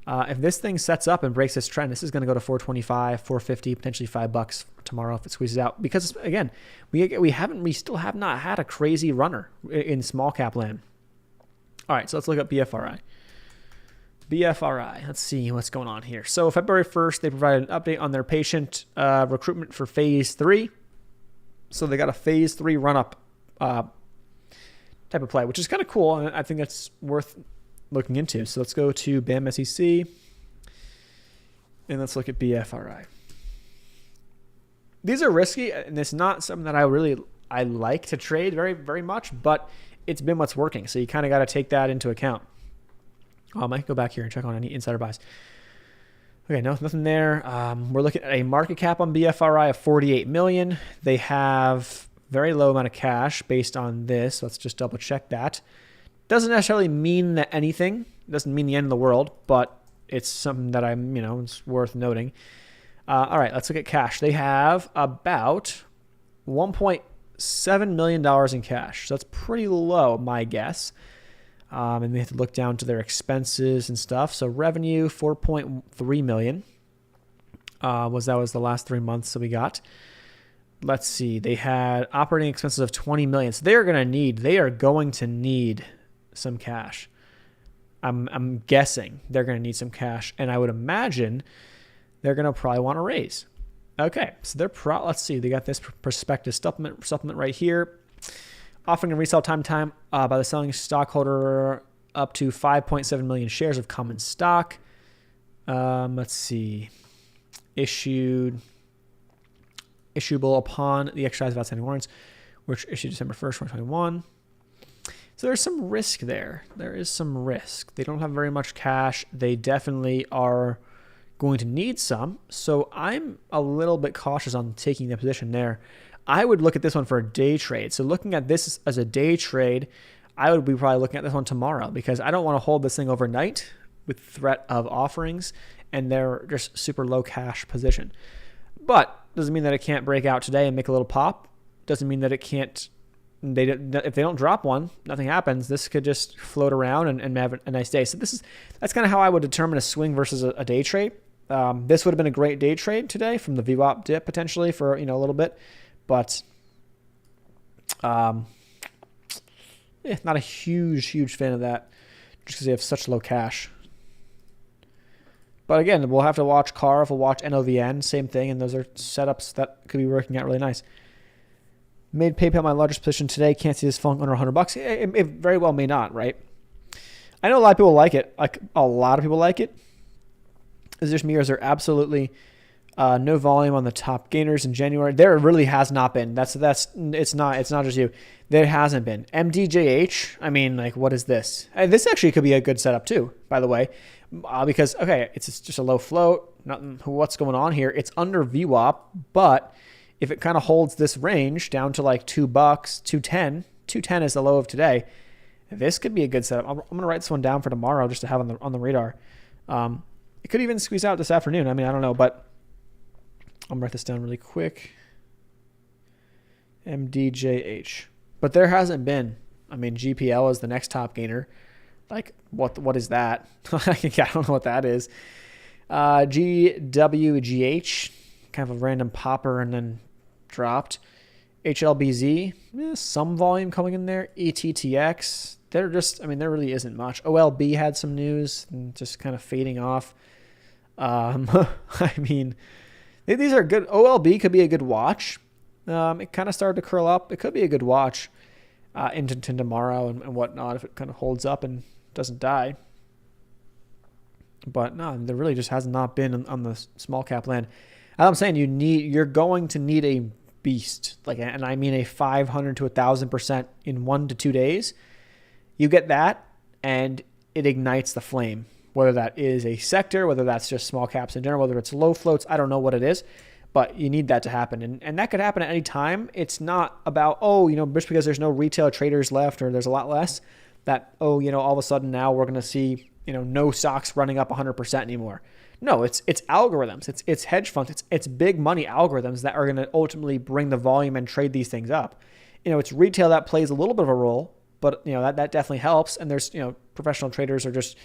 If this thing sets up and breaks this trend, this is going to go to 425, 450, potentially $5 tomorrow if it squeezes out. Because again, we still have not had a crazy runner in small cap land. All right, so let's look at BFRI. BFRI, let's see what's going on here. So February 1st, they provided an update on their patient recruitment for phase 3. So they got a phase 3 run-up type of play, which is kind of cool, and I think that's worth looking into. So let's go to BAM SEC, and let's look at BFRI. These are risky, and it's not something that I like to trade very, very much, but it's been what's working. So you kind of got to take that into account. I might go back here and check on any insider buys. Okay, no, nothing there. We're looking at a market cap on BFRI of 48 million. They have very low amount of cash based on this. Let's just double check that. Doesn't necessarily mean that anything. It doesn't mean the end of the world, but it's something that it's worth noting. All right, let's look at cash. They have about $1.7 million in cash. So that's pretty low, my guess. And they have to look down to their expenses and stuff. So revenue, 4.3 million. That was the last 3 months that we got. Let's see. They had operating expenses of 20 million. So they are going to need some cash. I'm guessing they're going to need some cash, and I would imagine they're going to probably want to raise. Okay, so let's see. They got this prospectus supplement right here. Offering and resale time by the selling stockholder up to 5.7 million shares of common stock. Let's see. Issuable upon the exercise of outstanding warrants, which issued December 1st, 2021. So there's some risk there. There is some risk. They don't have very much cash. They definitely are going to need some. So I'm a little bit cautious on taking the position there. I would look at this one for a day trade. So looking at this as a day trade, I would be probably looking at this one tomorrow because I don't want to hold this thing overnight with threat of offerings and they're just super low cash position. But doesn't mean that it can't break out today and make a little pop. Doesn't mean that it can't. If they don't drop one, nothing happens. This could just float around and have a nice day. So that's kind of how I would determine a swing versus a day trade. This would have been a great day trade today from the VWAP dip potentially for a little bit. But not a huge fan of that just because they have such low cash. But again, we'll have to watch CARF, we'll watch NOVN, same thing, and those are setups that could be working out really nice. Made PayPal my largest position today. Can't see this falling under $100. It very well may not, right? I know a lot of people like it. Like a lot of people like it. Is there me or is there absolutely no volume on the top gainers in January? There really has not been. It's not just you. There hasn't been. MDJH, I mean, like, what is this? This actually could be a good setup too, by the way, because, okay, it's just a low float. What's going on here? It's under VWAP, but if it kind of holds this range down to like $2, 210 is the low of today, this could be a good setup. I'm going to write this one down for tomorrow just to have on the radar. It could even squeeze out this afternoon. I mean, I don't know, but I'm going to write this down really quick. MDJH. But there hasn't been. I mean, GPL is the next top gainer. Like, what is that? I don't know what that is. GWGH, kind of a random popper and then dropped. HLBZ, some volume coming in there. ETTX, there really isn't much. OLB had some news and just kind of fading off. I mean, these are good. OLB could be a good watch. It kind of started to curl up. It could be a good watch into tomorrow and whatnot if it kind of holds up and doesn't die. But no, there really just has not been on the small cap land. As I'm saying, you're going to need a beast, and I mean a 500 to 1,000% in 1 to 2 days. You get that, and it ignites the flame. Whether that is a sector, whether that's just small caps in general, whether it's low floats, I don't know what it is, but you need that to happen, and that could happen at any time. It's not about just because there's no retail traders left or there's a lot less that all of a sudden now we're going to see no stocks running up 100% anymore. No, it's algorithms. It's hedge funds. It's big money algorithms that are going to ultimately bring the volume and trade these things up. It's retail that plays a little bit of a role, but that definitely helps. And there's professional traders or just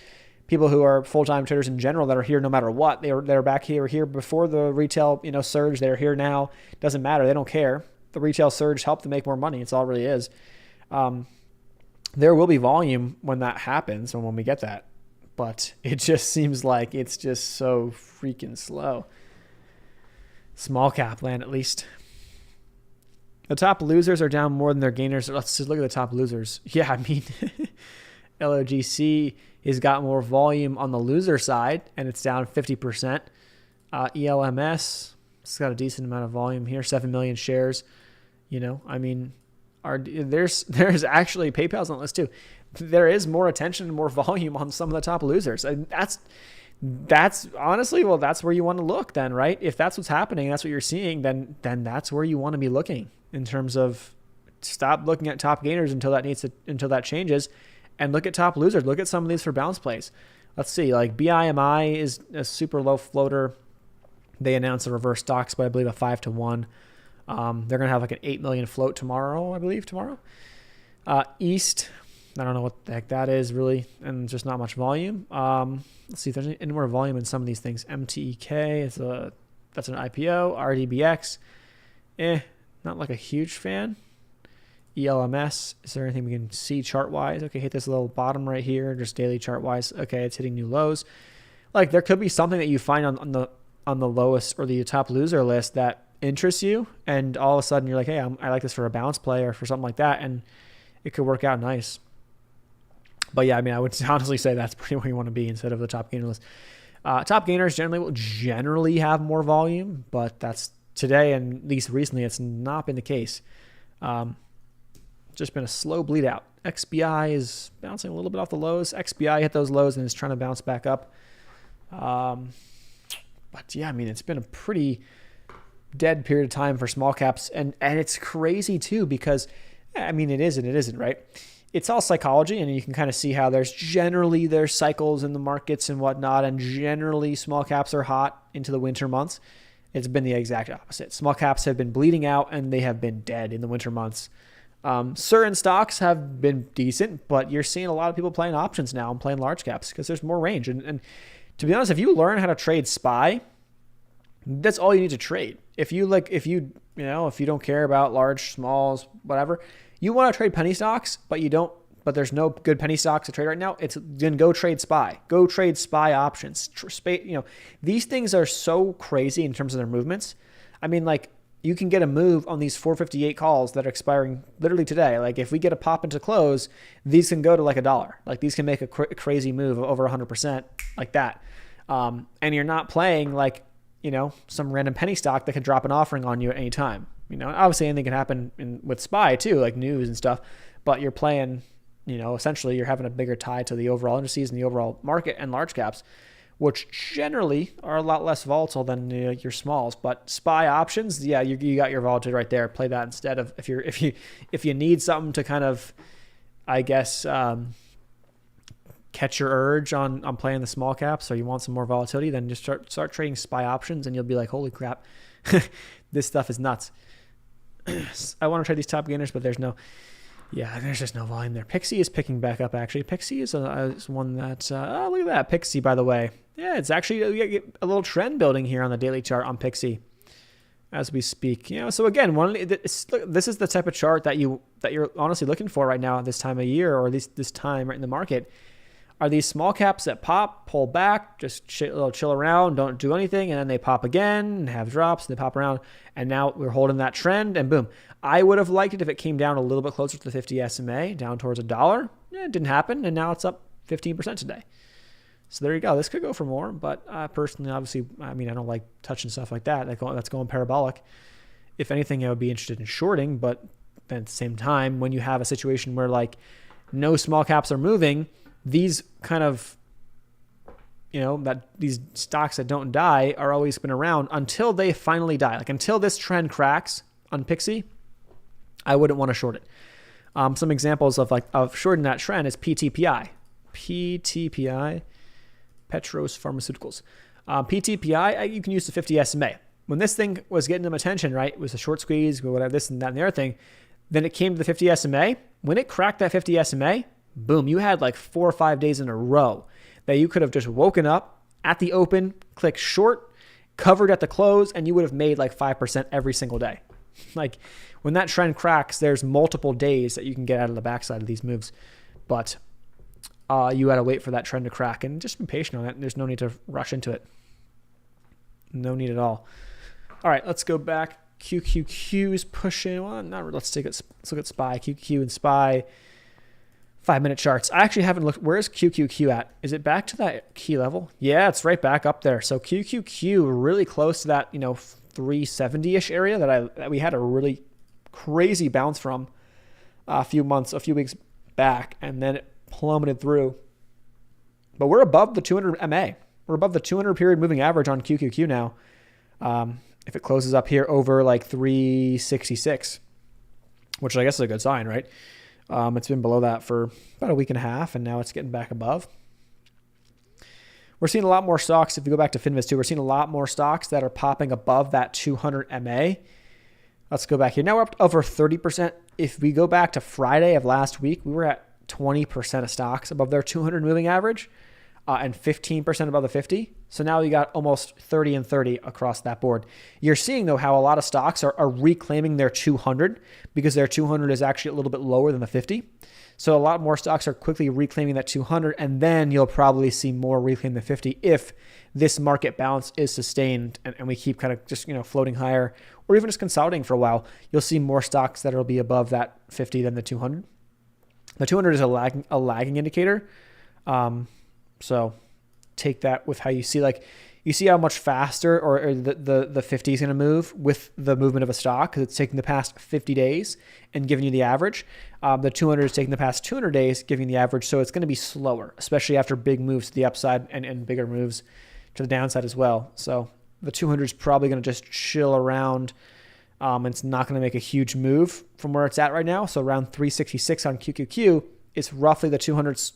people who are full-time traders in general that are here no matter what. They're back here before the retail surge. They're here now. Doesn't matter. They don't care. The retail surge helped them make more money. It's all it really is. There will be volume when that happens and when we get that. But it just seems like it's just so freaking slow. Small cap land, at least. The top losers are down more than their gainers. Let's just look at the top losers. Yeah, I mean, LOGC has got more volume on the loser side, and it's down 50%. ELMS, it's got a decent amount of volume here, 7 million shares. I mean, there's actually PayPal's on the list too. There is more attention and more volume on some of the top losers. And that's honestly, well, that's where you want to look then, right? If that's what's happening, that's what you're seeing, then that's where you want to be looking in terms of stop looking at top gainers until that changes and look at top losers. Look at some of these for bounce plays. Let's see, like BIMI is a super low floater. They announced a reverse stocks, but I believe a 5-to-1. They're going to have like an 8 million float tomorrow, I believe tomorrow. East, I don't know what the heck that is really, and just not much volume. Let's see if there's any more volume in some of these things. MTEK, that's an IPO. RDBX, not like a huge fan. ELMS, is there anything we can see chart-wise? Okay, hit this little bottom right here, just daily chart-wise. Okay, it's hitting new lows. Like, there could be something that you find on the lowest or the top loser list that interests you, and all of a sudden you're like, hey, I like this for a bounce play or for something like that, and it could work out nice. But yeah, I mean, I would honestly say that's pretty where you want to be instead of the top gainer list. Top gainers will generally have more volume, but that's today, and at least recently, it's not been the case. Just been a slow bleed out. XBI is bouncing a little bit off the lows. XBI hit those lows and is trying to bounce back up. But yeah, I mean, it's been a pretty dead period of time for small caps. And it's crazy too, because I mean, it is and it isn't, right? It's all psychology, and you can kind of see how there's cycles in the markets and whatnot, and generally small caps are hot into the winter months. It's been the exact opposite. Small caps have been bleeding out and they have been dead in the winter months. Certain stocks have been decent, but you're seeing a lot of people playing options now and playing large caps because there's more range. And to be honest, if you learn how to trade SPY, that's all you need to trade. If you don't care about large, smalls, whatever, you want to trade penny stocks, but there's no good penny stocks to trade right now, then go trade SPY. Go trade SPY options. These things are so crazy in terms of their movements. I mean, like, you can get a move on these 458 calls that are expiring literally today. Like, if we get a pop into close, these can go to like $1. Like, these can make a crazy move of over 100% like that. And you're not playing like, some random penny stock that could drop an offering on you at any time. Obviously anything can happen with SPY too, like news and stuff, but you're playing, essentially you're having a bigger tie to the overall indices and the overall market and large caps, which generally are a lot less volatile than your smalls. But SPY options, yeah, you got your volatility right there. Play that instead of if you need something to kind of, I guess, catch your urge on playing the small caps, or you want some more volatility, then just start trading SPY options, and you'll be like, holy crap, this stuff is nuts. I want to trade these top gainers, but there's just no volume there. Pixie is picking back up, actually. Pixie is one that, look at that. Pixie, by the way. Yeah, it's actually a little trend building here on the daily chart on Pixie as we speak. So again, this is the type of chart that you're honestly looking for right now at this time of year, or at least this time right in the market. Are these small caps that pop, pull back, just chill around, don't do anything, and then they pop again and have drops, and they pop around, and now we're holding that trend, and boom. I would have liked it if it came down a little bit closer to the 50 SMA, down towards $1. Yeah, it didn't happen, and now it's up 15% today. So there you go. This could go for more, but personally, obviously, I mean, I don't like touching stuff like that. That's going parabolic. If anything, I would be interested in shorting, but then at the same time, when you have a situation where like no small caps are moving, these kind of, these stocks that don't die are always been around until they finally die. Like, until this trend cracks on Pixie, I wouldn't want to short it. Some examples of shorting that trend is PTPI, Petros Pharmaceuticals. PTPI, you can use the 50 SMA. When this thing was getting them attention, right, it was a short squeeze, whatever, this and that and the other thing. Then it came to the 50 SMA. When it cracked that 50 SMA, boom, you had like 4 or 5 days in a row that you could have just woken up at the open, click short, covered at the close, and you would have made like 5% every single day. Like, when that trend cracks, there's multiple days that you can get out of the backside of these moves. But you got to wait for that trend to crack, and just be patient on it. There's no need to rush into it. No need at all. All right, let's go back. QQQ is pushing. Well, let's look at SPY. QQQ and SPY. 5-minute charts. I actually haven't looked. Where's QQQ at? Is it back to that key level? Yeah, it's right back up there. So QQQ really close to that, 370-ish area that we had a really crazy bounce from a few weeks back, and then it plummeted through. But we're above the 200 MA. We're above the 200 period moving average on QQQ now. If it closes up here over like 366, which I guess is a good sign, right? It's been below that for about a week and a half, and now it's getting back above. We're seeing a lot more stocks. If you go back to Finviz too, we're seeing a lot more stocks that are popping above that 200 MA. Let's go back here. Now we're up to over 30%. If we go back to Friday of last week, we were at 20% of stocks above their 200 moving average and 15% above the 50. So now you got almost 30 and 30 across that board. You're seeing, though, how a lot of stocks are reclaiming their 200 because their 200 is actually a little bit lower than the 50. So a lot more stocks are quickly reclaiming that 200, and then you'll probably see more reclaim the 50 if this market balance is sustained and we keep kind of just, floating higher or even just consolidating for a while. You'll see more stocks that will be above that 50 than the 200. The 200 is a lagging indicator. So take that with how you see, you see how much faster or the 50 is going to move with the movement of a stock because it's taking the past 50 days and giving you the average. The 200 is taking the past 200 days, giving the average. So it's going to be slower, especially after big moves to the upside and bigger moves to the downside as well. So the 200 is probably going to just chill around. It's not going to make a huge move from where it's at right now. So around 366 on QQQ is roughly the 200's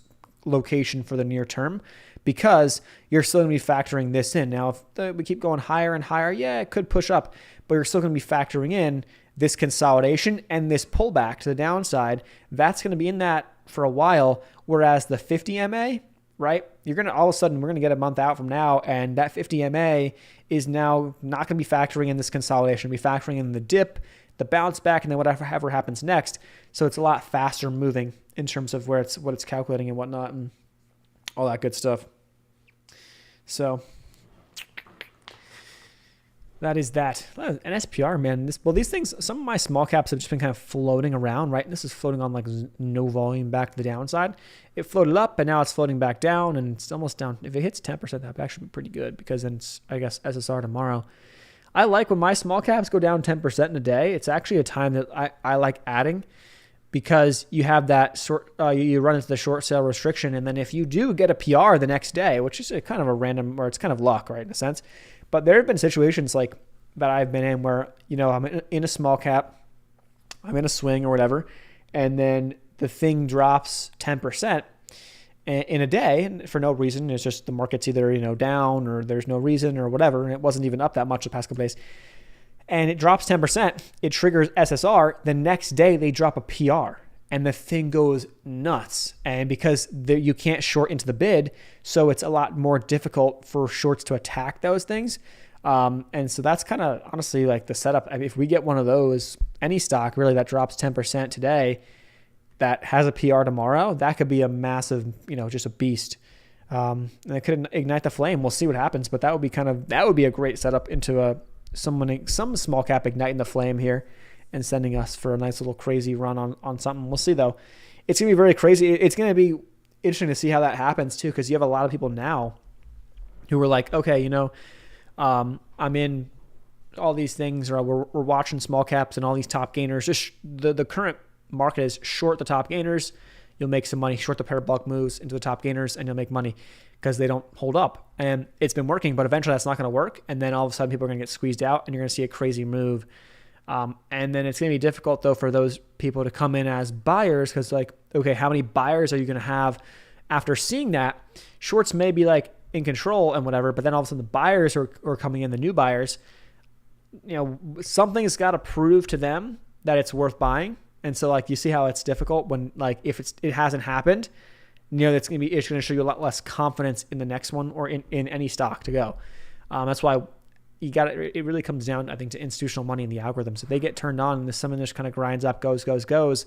location for the near term because you're still going to be factoring this in. Now, if we keep going higher and higher, yeah, it could push up, but you're still going to be factoring in this consolidation and this pullback to the downside. That's going to be in that for a while, whereas the 50 MA, right, you're going to all of a sudden, we're going to get a month out from now, and that 50 MA is now not going to be factoring in this consolidation, be factoring in the dip, the bounce back, and then whatever happens next. So it's a lot faster moving in terms of what it's calculating and whatnot and all that good stuff. So that is that. An SPR, man. These things, some of my small caps have just been kind of floating around, right? And this is floating on like no volume back to the downside. It floated up, and now it's floating back down, and it's almost down. If it hits 10%, that would actually be pretty good because then it's, I guess, SSR tomorrow. I like when my small caps go down 10% in a day. It's actually a time that I like adding because you have that you run into the short sale restriction. And then if you do get a PR the next day, which is a kind of a random, or it's kind of luck, right, in a sense. But there have been situations like that I've been in where, I'm in a small cap, I'm in a swing or whatever, and then the thing drops 10% in a day and for no reason. It's just the market's either, down or there's no reason or whatever. And it wasn't even up that much the past couple days. And it drops 10%. It triggers SSR. The next day they drop a PR and the thing goes nuts. And because you can't short into the bid, so it's a lot more difficult for shorts to attack those things. And so that's kind of honestly like the setup. I mean, if we get one of those, any stock really that drops 10% today, that has a PR tomorrow, that could be a massive, just a beast. And it could ignite the flame. We'll see what happens, but that would be a great setup into some small cap igniting the flame here and sending us for a nice little crazy run on something. We'll see though. It's going to be very crazy. It's going to be interesting to see how that happens too, because you have a lot of people now who are like, okay, I'm in all these things, or we're watching small caps and all these top gainers. Just the current market is short the top gainers. You'll make some money. Short the parabolic moves into the top gainers, and you'll make money because they don't hold up. And it's been working, but eventually that's not going to work. And then all of a sudden people are going to get squeezed out, and you're going to see a crazy move. And then it's going to be difficult though for those people to come in as buyers because okay, how many buyers are you going to have after seeing that? Shorts may be in control and whatever, but then all of a sudden the buyers are coming in, the new buyers. Something's got to prove to them that it's worth buying. And so you see how it's difficult when if it hasn't happened, it's going to show you a lot less confidence in the next one or in any stock to go. That's why it really comes down, I think, to institutional money and the algorithms. If they get turned on and someone just kind of grinds up, goes,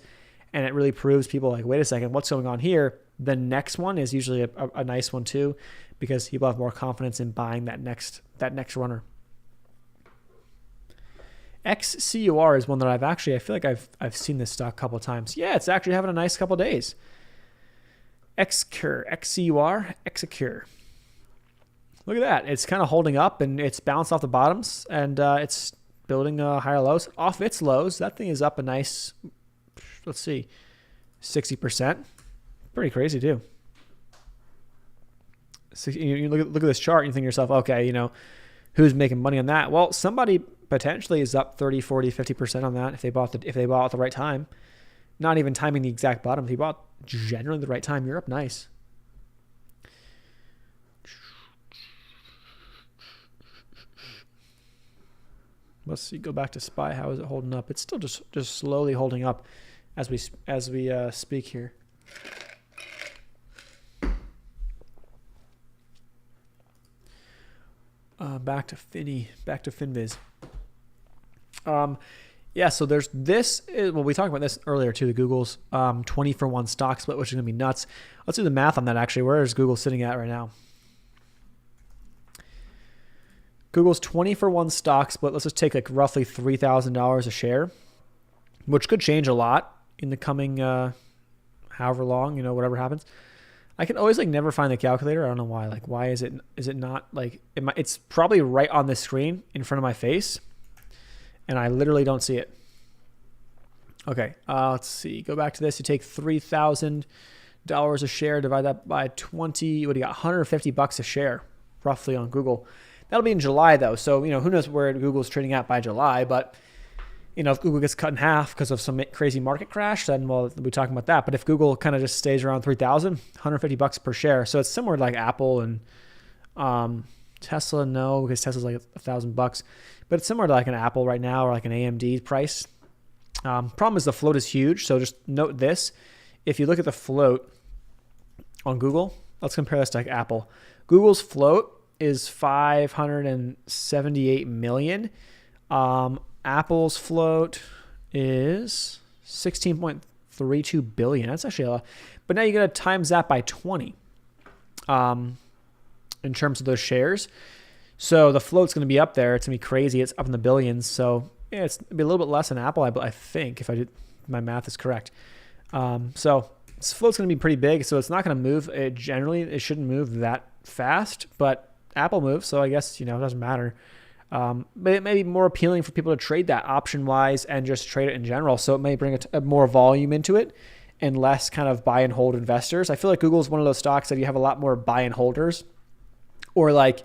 and it really proves people wait a second, what's going on here? The next one is usually a nice one too, because people have more confidence in buying that next runner. XCUR is one that I feel like I've seen this stock a couple of times. Yeah, it's actually having a nice couple of days. XCUR. Look at that. It's kind of holding up and it's bounced off the bottoms and it's building higher lows. Off its lows, that thing is up a nice, let's see, 60%. Pretty crazy too. So you look at this chart and you think to yourself, okay, who's making money on that? Well, somebody potentially is up 30, 40, 50% on that if they bought at the right time. Not even timing the exact bottom. If you bought generally the right time, you're up nice. Let's see. Go back to SPY. How is it holding up? It's still just slowly holding up as we speak here. Back to FinViz. Yeah, so there's this. Well, we talked about this earlier too. The Google's 20-for-1 stock split, which is going to be nuts. Let's do the math on that. Actually, where is Google sitting at right now? Google's 20-for-1 stock split. Let's just take like roughly $3,000 a share, which could change a lot in the coming however long, whatever happens. I can always never find the calculator. I don't know why. Why is it not it's probably right on the screen in front of my face, and I literally don't see it. Okay, let's see. Go back to this. You take $3,000 a share, divide that by 20. What do you got? $150 a share, roughly, on Google. That'll be in July though, so who knows where Google's trading at by July, but. If Google gets cut in half because of some crazy market crash, then we'll be talking about that. But if Google kind of just stays around 3,000, $150 per share. So it's similar to like Apple and Tesla, no, because Tesla's like $1,000. But it's similar to like an Apple right now or like an AMD price. Problem is the float is huge. So just note this. If you look at the float on Google, let's compare this to like Apple. Google's float is 578 million. Apple's float is 16.32 billion. That's actually a lot. But now you got to times that by 20 in terms of those shares. So the float's going to be up there. It's going to be crazy. It's up in the billions. So yeah, it's going to be a little bit less than Apple, I think, if my math is correct. So this float's going to be pretty big. So it's not going to move. It shouldn't move that fast. But Apple moves. So I guess, it doesn't matter. But it may be more appealing for people to trade that option-wise and just trade it in general. So it may bring a more volume into it and less kind of buy and hold investors. I feel like Google is one of those stocks that you have a lot more buy and holders or like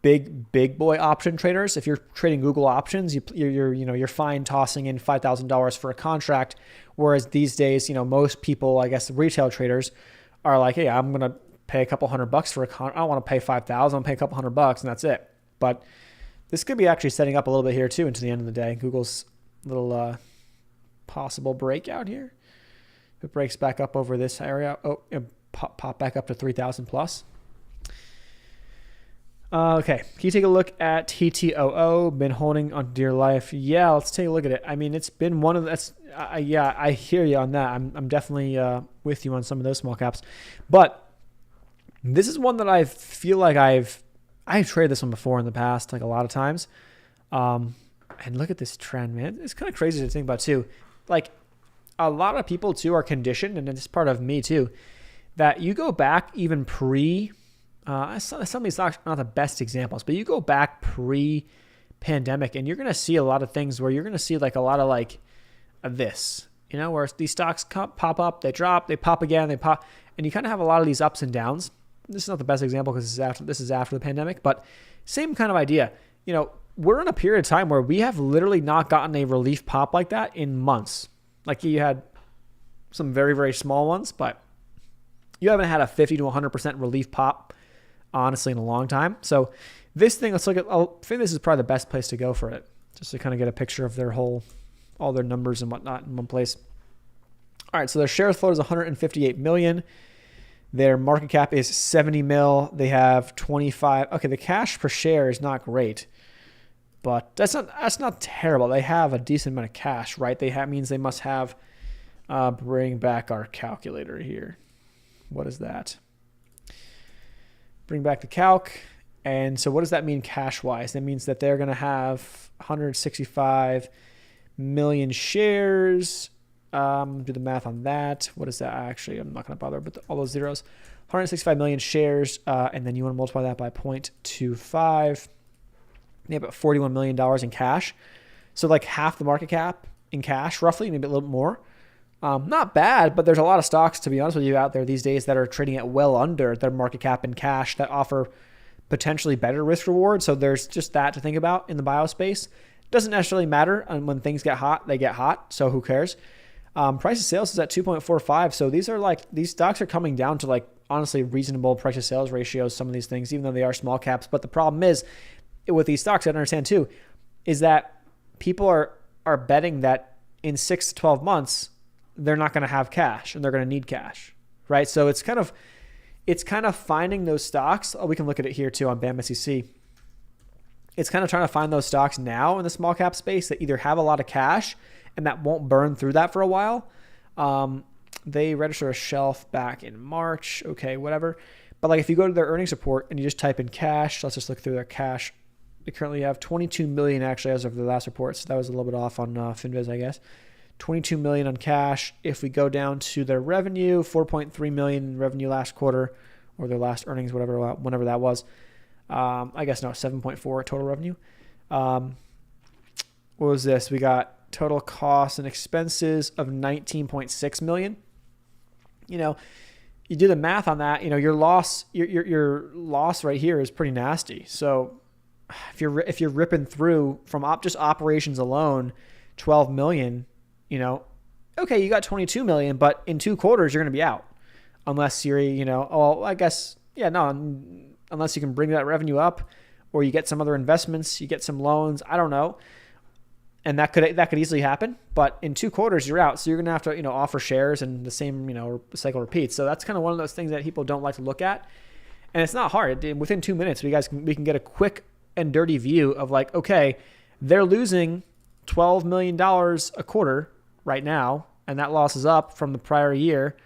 big boy option traders. If you're trading Google options, you're fine tossing in $5,000 for a contract. Whereas these days, most people, I guess, retail traders are like, hey, I'm going to pay a couple $100 for a contract. I don't want to pay $5,000. I'll pay a couple $100 and that's it. But this could be actually setting up a little bit here too into the end of the day. Google's little possible breakout here. If it breaks back up over this area, pop back up to 3,000 plus. Okay, can you take a look at TTOO? Been holding on dear life. Yeah, let's take a look at it. I mean, it's been one of that's. Yeah, I hear you on that. I'm definitely with you on some of those small caps, but this is one that I feel like I've traded this one before in the past, like a lot of times. And look at this trend, man. It's kind of crazy to think about too. Like a lot of people too are conditioned, and it's part of me too, that you go back even some of these stocks are not the best examples, but you go back pre-pandemic and you're going to see a lot of things where you're going to see like a lot of like this, where these stocks pop up, they drop, they pop again, they pop, and you kind of have a lot of these ups and downs. This is not the best example because this is after the pandemic, but same kind of idea. We're in a period of time where we have literally not gotten a relief pop like that in months. Like you had some very, very small ones, but you haven't had a 50 to 100% relief pop, honestly, in a long time. So this thing, let's look at, I think this is probably the best place to go for it, just to kind of get a picture of all their numbers and whatnot in one place. All right, so their share float is 158 million. Their market cap is 70 mil. They have 25. Okay, the cash per share is not great, but that's not terrible. They have a decent amount of cash, right? Means they must have. Bring back our calculator here. What is that? Bring back the calc. And so what does that mean cash-wise? That means that they're going to have 165 million shares. Do the math on that. What is that? Actually, I'm not going to bother with all those zeros. 165 million shares, and then you want to multiply that by 0.25. They have about $41 million in cash. So like half the market cap in cash, roughly, maybe a little bit more. Not bad, but there's a lot of stocks, to be honest with you, out there these days that are trading at well under their market cap in cash that offer potentially better risk reward. So there's just that to think about in the bio space. Doesn't necessarily matter. And when things get hot, they get hot. So who cares? Price of sales is at 2.45. So these stocks are coming down to like honestly reasonable price to sales ratios, some of these things, even though they are small caps. But the problem is with these stocks, I understand too, is that people are betting that in 6 to 12 months, they're not going to have cash and they're going to need cash. right? So it's kind of finding those stocks. Oh, we can look at it here too on BAM SEC. It's kind of trying to find those stocks now in the small cap space that either have a lot of cash and that won't burn through that for a while. They registered a shelf back in March. Okay, whatever. But like if you go to their earnings report and you just type in cash, let's just look through their cash. They currently have 22 million actually as of the last report. So that was a little bit off on FinViz, I guess. 22 million on cash. If we go down to their revenue, 4.3 million in revenue last quarter, or their last earnings, whenever that was. I guess no, 7.4 total revenue. What was this? We got total costs and expenses of 19.6 million. You know, you do the math on that. You know, your loss right here is pretty nasty. So if you're ripping through from just operations alone, 12 million. You know, okay, you got 22 million, but in 2 quarters you're going to be out, unless you're, unless you can bring that revenue up, or you get some other investments, you get some loans. I don't know. And that could easily happen, but in 2 quarters you're out. So you're going to have to, offer shares, and the same, cycle repeats. So that's kind of one of those things that people don't like to look at. And it's not hard. Within 2 minutes, we can get a quick and dirty view of like, okay, they're losing $12 million a quarter right now, and that loss is up from the prior year.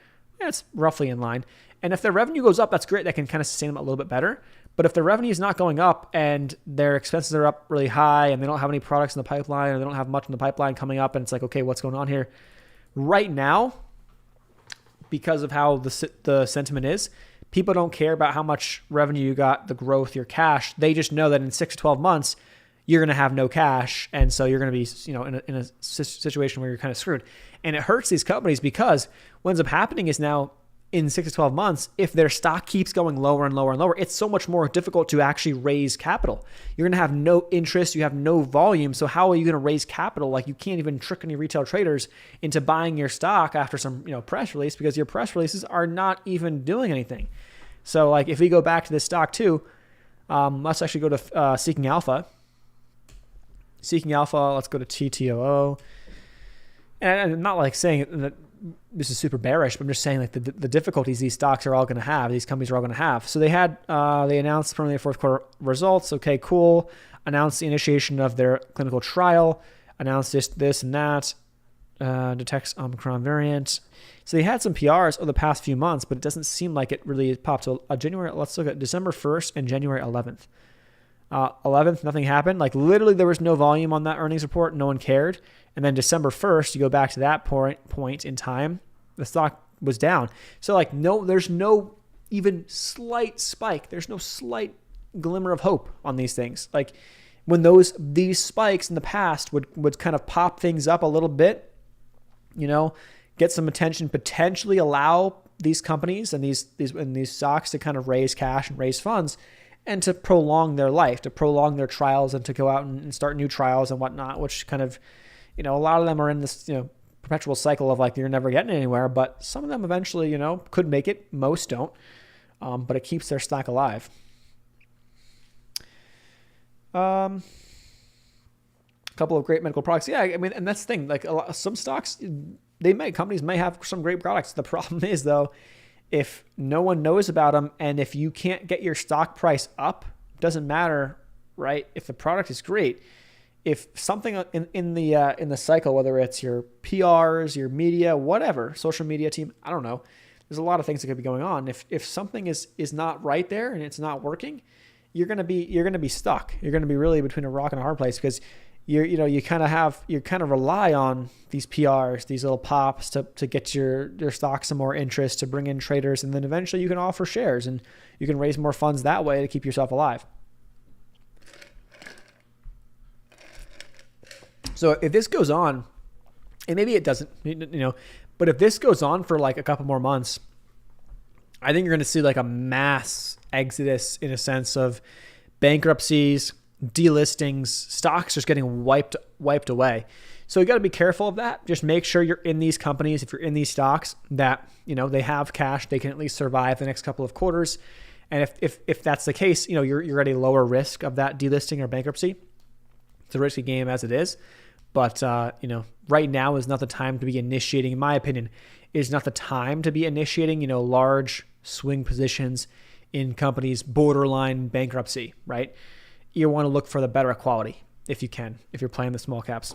It's roughly in line. And if their revenue goes up, that's great. That can kind of sustain them a little bit better. But if their revenue is not going up and their expenses are up really high and they don't have any products in the pipeline, or they don't have much in the pipeline coming up, and it's like, okay, what's going on here? Right now, because of how the sentiment is, people don't care about how much revenue you got, the growth, your cash. They just know that in 6 to 12 months, you're going to have no cash. And so you're going to be, in a situation where you're kind of screwed. And it hurts these companies, because what ends up happening is now in 6 to 12 months, if their stock keeps going lower and lower and lower, it's so much more difficult to actually raise capital. You're going to have no interest. You have no volume. So how are you going to raise capital? Like, you can't even trick any retail traders into buying your stock after some, press release, because your press releases are not even doing anything. So like, if we go back to this stock too, let's actually go to Seeking Alpha. Seeking Alpha, let's go to TTOO. And I'm not like saying that this is super bearish, but I'm just saying like the difficulties these stocks are all going to have, these companies are all going to have. So they announced preliminary 4th quarter results. Okay, cool. Announced the initiation of their clinical trial. Announced this and that. Detects Omicron variant. So they had some PRs over the past few months, but it doesn't seem like it really popped. So let's look at December 1st and January 11th. 11th, nothing happened. Like, literally there was no volume on that earnings report. No one cared. And then December 1st, you go back to that point in time, the stock was down. So like, there's no even slight spike. There's no slight glimmer of hope on these things. Like, when these spikes in the past would kind of pop things up a little bit, get some attention, potentially allow these companies and these stocks to kind of raise cash and raise funds, and to prolong their life, to prolong their trials, and to go out and start new trials and whatnot, which kind of, a lot of them are in this, perpetual cycle of like, you're never getting anywhere, but some of them eventually, could make it. Most don't, but it keeps their stock alive. A couple of great medical products. Yeah, I mean, and that's the thing. Like, some stocks, companies may have some great products. The problem is, though, if no one knows about them, and if you can't get your stock price up, doesn't matter, right? If the product is great, if something in the cycle, whether it's your PRs, your media, whatever, social media team, I don't know. There's a lot of things that could be going on. If something is not right there and it's not working, you're gonna be stuck. You're gonna be really between a rock and a hard place, because you kind of rely on these PRs, these little pops to get your stock some more interest, to bring in traders, and then eventually you can offer shares and you can raise more funds that way to keep yourself alive. So if this goes on, and maybe it doesn't, but if this goes on for like a couple more months, I think you're going to see like a mass exodus, in a sense of bankruptcies, delistings, stocks just getting wiped away. So you got to be careful of that. Just make sure you're in these companies, if you're in these stocks, that they have cash, they can at least survive the next couple of quarters. And if that's the case, you're at a lower risk of that delisting or bankruptcy. It's a risky game as it is, but right now is not the time to be initiating, in my opinion, is not the time to be initiating, large swing positions in companies borderline bankruptcy, right? You want to look for the better quality if you can, if you're playing the small caps.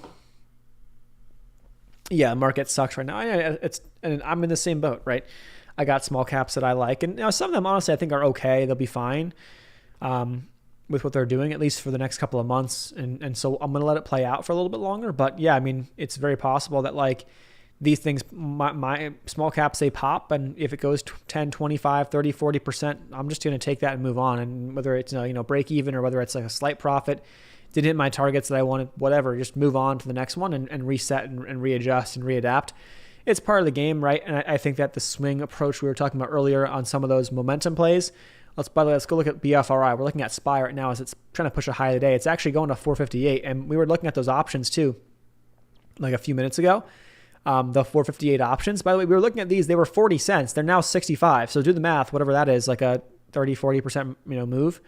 Yeah, the market sucks right now. And I'm in the same boat, right? I got small caps that I like, and some of them honestly I think are okay. They'll be fine with what they're doing, at least for the next couple of months. And so I'm gonna let it play out for a little bit longer. But yeah, I mean, it's very possible that like these things, my small caps, they pop, and if it goes 10, 25, 30, 40%, I'm just gonna take that and move on. And whether it's break even or whether it's like a slight profit, didn't hit my targets that I wanted, whatever, just move on to the next one and reset and readjust and readapt. It's part of the game, right? And I think that the swing approach we were talking about earlier on some of those momentum plays. By the way, let's go look at BFRI. We're looking at SPY right now as it's trying to push a high of the day. It's actually going to 458, and we were looking at those options too, like a few minutes ago. The 458 options. By the way, we were looking at these. They were 40 cents. They're now 65. So do the math, whatever that is, like a 30, 40% move,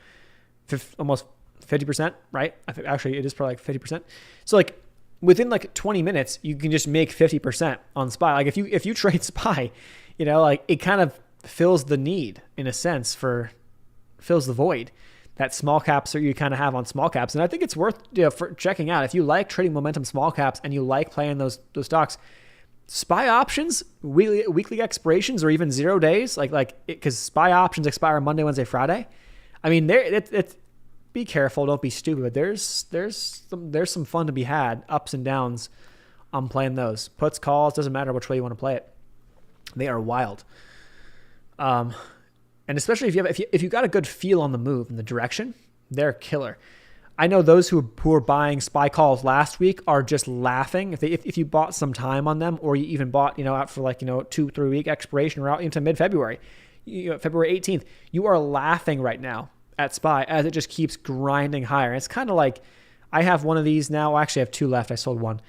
almost 50%, right? I think actually it is probably like 50%. So like within like 20 minutes, you can just make 50% on SPY. Like if you trade SPY, like it kind of fills the need in a sense fills the void that small caps you kind of have on small caps. And I think it's worth for checking out. If you like trading momentum small caps and you like playing those stocks, SPY options, weekly expirations, or even 0 days, because SPY options expire Monday, Wednesday, Friday. I mean, it's be careful, don't be stupid. But there's some fun to be had, ups and downs on playing those. Puts, calls, doesn't matter which way you want to play it. They are wild. And especially if you got a good feel on the move and the direction, they're killer. I know those who were buying SPY calls last week are just laughing. If you bought some time on them, or you even bought out for 2-3 week expiration or out into mid-February, February 18th, you are laughing right now at SPY as it just keeps grinding higher. It's kind of like I have one of these now. Well, actually, I have two left. I sold one,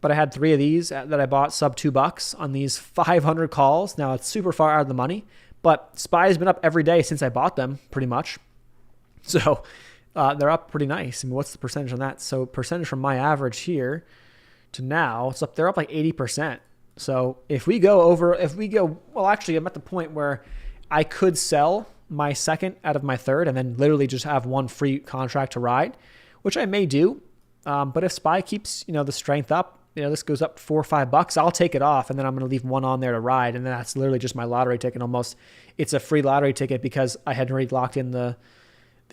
but I had 3 of these that I bought sub $2 on these 500 calls. Now it's super far out of the money, but SPY has been up every day since I bought them, pretty much. So they're up pretty nice. I mean, what's the percentage on that? So percentage from my average here to now, they're up like 80%. So well, actually, I'm at the point where I could sell my second out of my third and then literally just have one free contract to ride, which I may do. But if SPY keeps, the strength up, this goes up $4 or $5, I'll take it off, and then I'm going to leave one on there to ride. And then that's literally just my lottery ticket almost. It's a free lottery ticket because I had already locked in the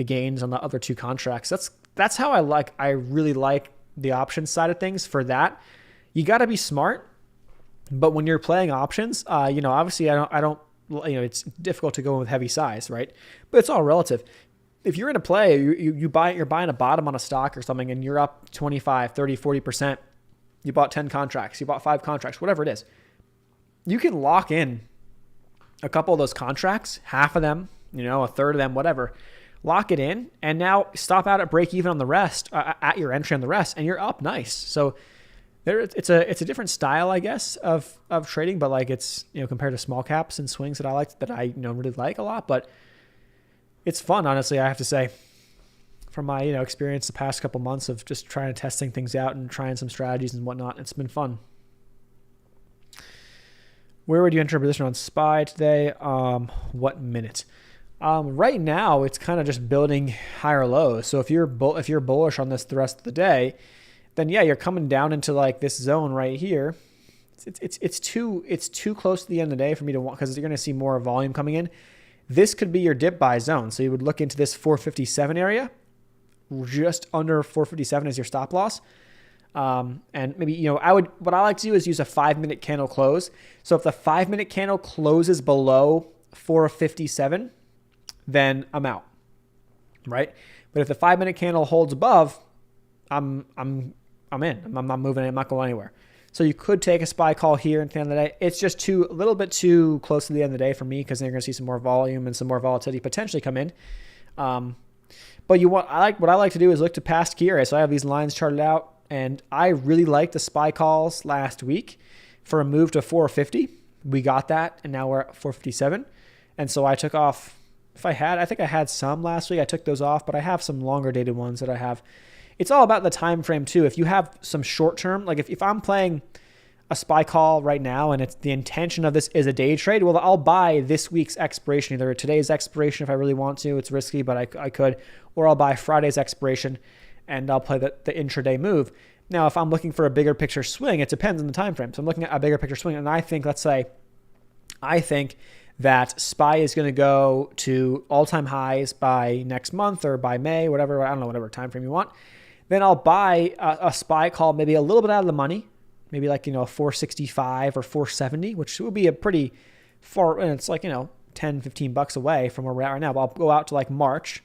gains on the other 2 contracts. That's how I really like the options side of things. For that, you got to be smart. But when you're playing options, obviously I don't, it's difficult to go in with heavy size, right? But it's all relative. If you're in a play, you're buying a bottom on a stock or something, and you're up 25, 30, 40%, you bought 10 contracts, you bought 5 contracts, whatever it is, you can lock in a couple of those contracts, half of them, a third of them, whatever, lock it in, and now stop out at break even on the rest, at your entry on the rest, and you're up nice. So it's a different style, I guess, of trading, but like it's, compared to small caps and swings that I really like a lot, but it's fun, honestly, I have to say, from my, experience the past couple months of just trying to testing things out and trying some strategies and whatnot. It's been fun. Where would you enter a position on SPY today? What minute? Right now, it's kind of just building higher lows. So if you're bullish on this the rest of the day, then yeah, you're coming down into like this zone right here. It's too close to the end of the day for me to want, because you're going to see more volume coming in. This could be your dip buy zone. So you would look into this 457 area, just under 457 is your stop loss. And maybe, what I like to do is use a 5-minute candle close. So if the 5-minute candle closes below 457, then I'm out, right? But if the 5-minute candle holds above, I'm in. I'm not moving. I'm not going anywhere. So you could take a SPY call here at the end of the day. It's just a little bit too close to the end of the day for me, because then you're going to see some more volume and some more volatility potentially come in. But what I like to do is look to past key areas. So I have these lines charted out, and I really liked the SPY calls last week for a move to 450. We got that, and now we're at 457. And so I took off. I think I had some last week. I took those off, but I have some longer dated ones that I have. it's all about the time frame too. If you have some short term, like if I'm playing a SPY call right now and it's the intention of this is a day trade, well, I'll buy this week's expiration, either today's expiration if I really want to. It's risky, but I could, or I'll buy Friday's expiration and I'll play the intraday move. Now, if I'm looking for a bigger picture swing, it depends on the time frame. So I'm looking at a bigger picture swing, and I think, I think that SPY is going to go to all-time highs by next month or by May, whatever, I don't know, whatever time frame you want. Then I'll buy a SPY call maybe a little bit out of the money, maybe like, 465 or 470, which would be a pretty far, and it's like, 10, 15 bucks away from where we're at right now. But I'll go out to like March.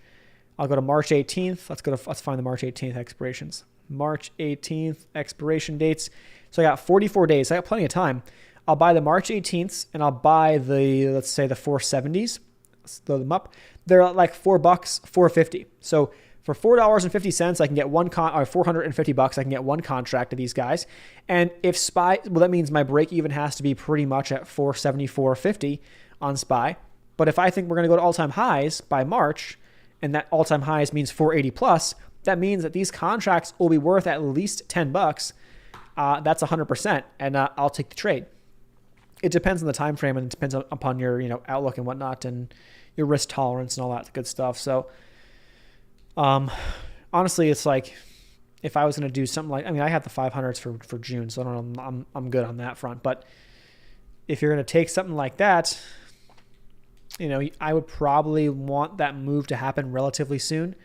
I'll go to March 18th. Let's find the March 18th expirations. March 18th expiration dates. So I got 44 days. I got plenty of time. I'll buy the March 18th and I'll buy let's say the 470s. Let's throw them up. They're at like $4, $4.50. So for $4.50, I can get or $450, I can get one contract of these guys. And if SPY, well, that means my break even has to be pretty much at 474.50 on SPY. But if I think we're going to go to all-time highs by March, and that all-time highs means 480 plus, that means that these contracts will be worth at least $10. That's 100%, and I'll take the trade. It depends on the time frame, and it depends upon your outlook and whatnot, and your risk tolerance and all that good stuff. So, honestly, it's like if I was going to do something like, I have the 500s for June, so I don't know, I'm good on that front. But if you're going to take something like that, I would probably want that move to happen relatively soon.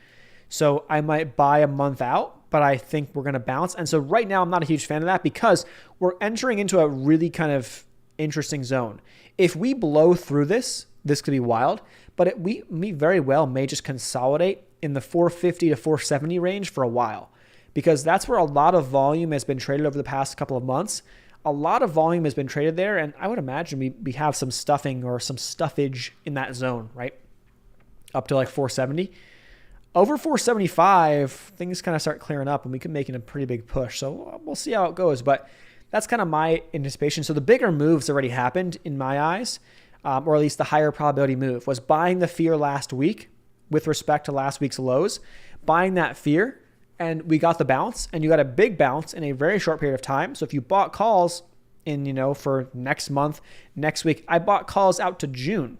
So I might buy a month out, but I think we're going to bounce. And so right now I'm not a huge fan of that because we're entering into a really kind of interesting zone. If we blow through this could be wild, but we very well may just consolidate in the 450 to 470 range for a while, because that's where a lot of volume has been traded over the past couple of months. A lot of volume has been traded there, and I would imagine we have some stuffing or some stuffage in that zone, right? Up to like 470. Over 475, things kind of start clearing up, and we can make it a pretty big push. So we'll see how it goes, but that's kind of my anticipation. So the bigger moves already happened in my eyes, or at least the higher probability move was buying the fear last week with respect to last week's lows, buying that fear, and we got the bounce, and you got a big bounce in a very short period of time. So if you bought calls for next month, next week, I bought calls out to June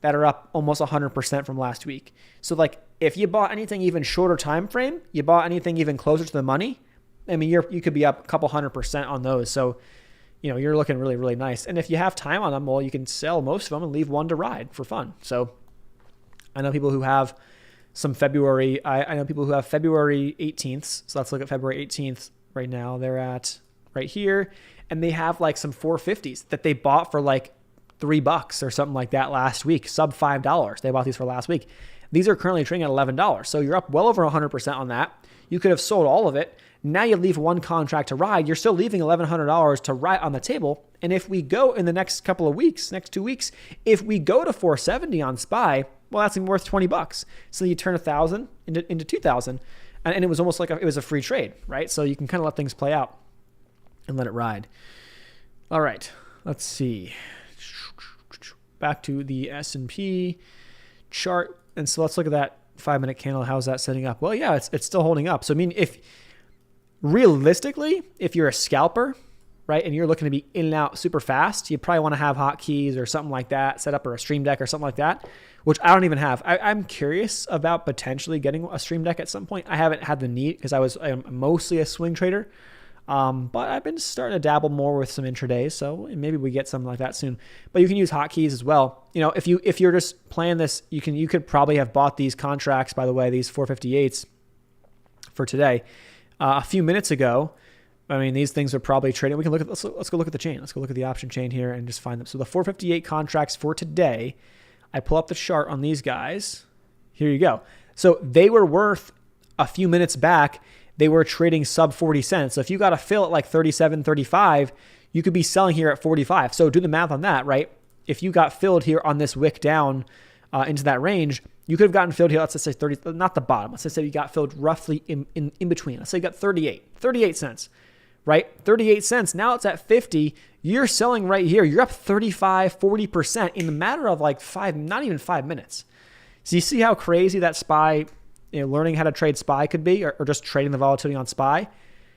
that are up almost 100% from last week. So like if you bought anything even shorter time frame, you bought anything even closer to the money, you could be up a couple 100% on those. So, you're looking really, really nice. And if you have time on them, well, you can sell most of them and leave one to ride for fun. So I know people who have some February, I know people who have February 18th. So let's look at February 18th right now. They're at right here, and they have like some 450s that they bought for like $3 or something like that last week, sub $5. They bought these for last week. These are currently trading at $11. So you're up well over 100% on that. You could have sold all of it. Now you leave one contract to ride. You're still leaving $1,100 to ride on the table. And if we go in the next couple of weeks, next 2 weeks, if we go to 470 on SPY, well, that's worth $20. So you turn 1,000 into 2,000. And it was almost like it was a free trade, right? So you can kind of let things play out and let it ride. All right, let's see. Back to the S&P chart. And so let's look at that 5-minute candle. How's that setting up? Well, yeah, it's still holding up. So, if realistically, if you're a scalper, right, and you're looking to be in and out super fast, you probably want to have hotkeys or something like that set up, or a Stream Deck or something like that, which I don't even have. I'm curious about potentially getting a Stream Deck at some point. I haven't had the need because I'm mostly a swing trader. But I've been starting to dabble more with some intradays, so maybe we get something like that soon. But you can use hotkeys as well. If you're just playing this, you could probably have bought these contracts, by the way, these 458s for today, a few minutes ago. These things are probably trading. We can let's go look at the chain. Let's go look at the option chain here and just find them. So the 458 contracts for today, I pull up the chart on these guys. Here you go. So they were worth a few minutes back, they were trading sub 40 cents. So if you got a fill at like 37, 35, you could be selling here at 45. So do the math on that, right? If you got filled here on this wick down into that range, you could have gotten filled here. Let's just say 30, not the bottom. Let's just say you got filled roughly in between. Let's say you got 38 cents, right? 38 cents. Now it's at 50. You're selling right here. You're up 35, 40% in the matter of like not even 5 minutes. So you see how crazy that SPY learning how to trade SPY could be, or just trading the volatility on SPY.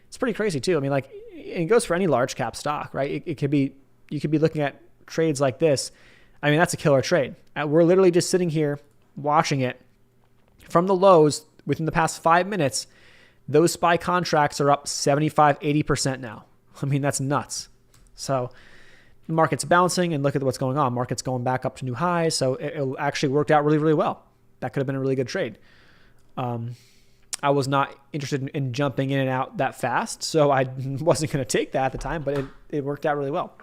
It's pretty crazy too. I mean, like, it goes for any large cap stock, right? It could be, you could be looking at trades like this. I mean, that's a killer trade. We're literally just sitting here watching it from the lows within the past 5 minutes. Those SPY contracts are up 75, 80% now. I mean, that's nuts. So the market's bouncing, and look at what's going on. Market's going back up to new highs. So it actually worked out really, really well. That could have been a really good trade. I was not interested in jumping in and out that fast, so I wasn't going to take that at the time, but it worked out really well.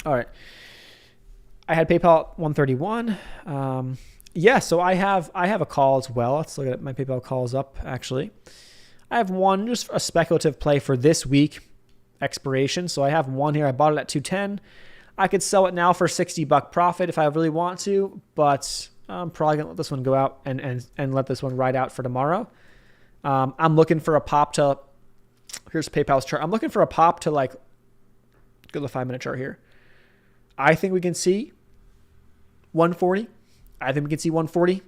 All right. I had PayPal at 131. Yeah, so I have a call as well. Let's look at my PayPal calls up, actually. I have one, just a speculative play for this week expiration. So I have one here. I bought it at 210. I could sell it now for $60 profit if I really want to, but I'm probably going to let this one go out and let this one ride out for tomorrow. I'm looking for a pop to, here's PayPal's chart. I'm looking for a pop to, like, go to the 5-minute chart here. I think we can see 140. I think we can see 140.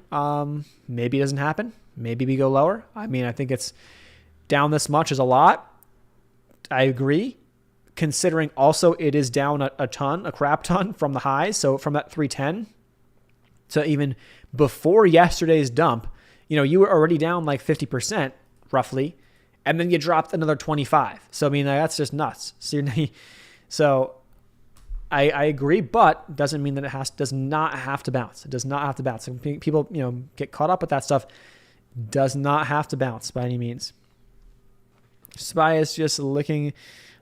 Maybe it doesn't happen. Maybe we go lower. I mean, I think it's down this much is a lot. I agree. Considering also it is down a crap ton from the highs. So from that 310 to even before yesterday's dump, you were already down like 50% roughly, and then you dropped another 25. So I mean, that's just nuts. So I agree, but doesn't mean that it does not have to bounce. It does not have to bounce. So people, get caught up with that stuff. Does not have to bounce by any means. SPY is just licking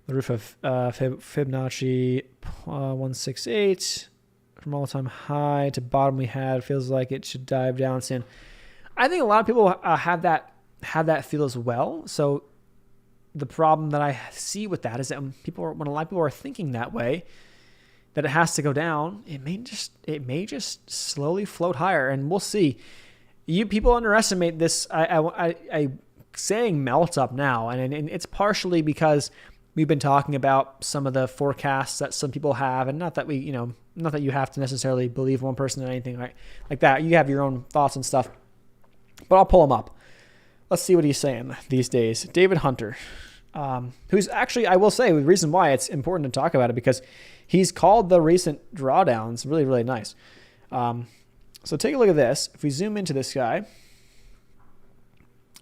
the roof of Fibonacci 168 from all-time high to bottom we had. Feels like it should dive down soon. I think a lot of people have that feel as well. So the problem that I see with that is that when a lot of people are thinking that way, that it has to go down, it may just slowly float higher, and we'll see. You people underestimate this. I saying melt up now, and it's partially because we've been talking about some of the forecasts that some people have, and not that you have to necessarily believe one person or anything like that. You have your own thoughts and stuff, but I'll pull them up. Let's see what he's saying these days. David Hunter, who's actually, I will say, the reason why it's important to talk about it, because he's called the recent drawdowns really, really nice. So take a look at this. If we zoom into this guy,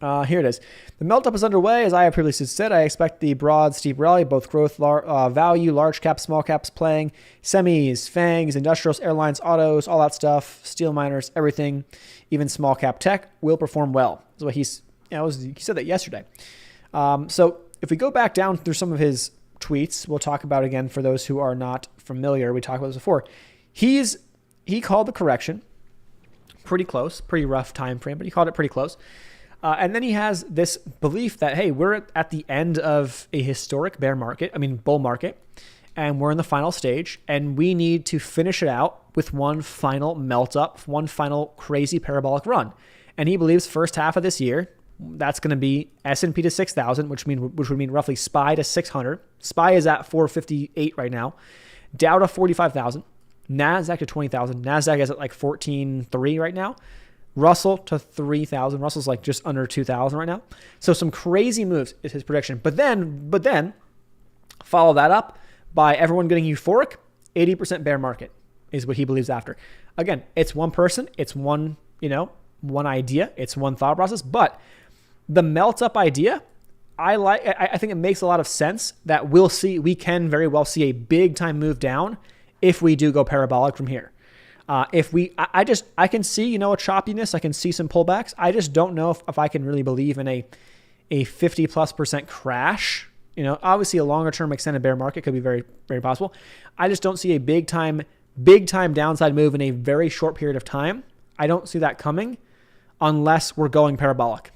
here it is. The melt up is underway. As I have previously said, I expect the broad, steep rally, both growth, value, large caps, small caps playing, semis, fangs, industrials, airlines, autos, all that stuff, steel miners, everything, even small cap tech will perform well. That's what he said that yesterday. So if we go back down through some of his tweets, we'll talk about again for those who are not familiar. We talked about this before. He called the correction pretty close, pretty rough time frame, but he called it pretty close. And then he has this belief that, hey, we're at the end of a historic bull market, and we're in the final stage, and we need to finish it out with one final melt up, one final crazy parabolic run. And he believes first half of this year, that's going to be S&P to 6,000, which would mean roughly SPY to 600. SPY is at 458 right now. Dow to 45,000. NASDAQ to 20,000. NASDAQ is at like 14.3 right now. Russell to 3,000. Russell's like just under 2,000 right now. So some crazy moves is his prediction. But then follow that up by everyone getting euphoric. 80% bear market is what he believes after. Again, it's one person. It's one idea. It's one thought process. But the melt up idea, I think it makes a lot of sense that we can very well see a big time move down if we do go parabolic from here. I can see, a choppiness. I can see some pullbacks. I just don't know if I can really believe in a 50+% crash. Obviously a longer term extended bear market could be very, very possible. I just don't see a big time downside move in a very short period of time. I don't see that coming unless we're going parabolic.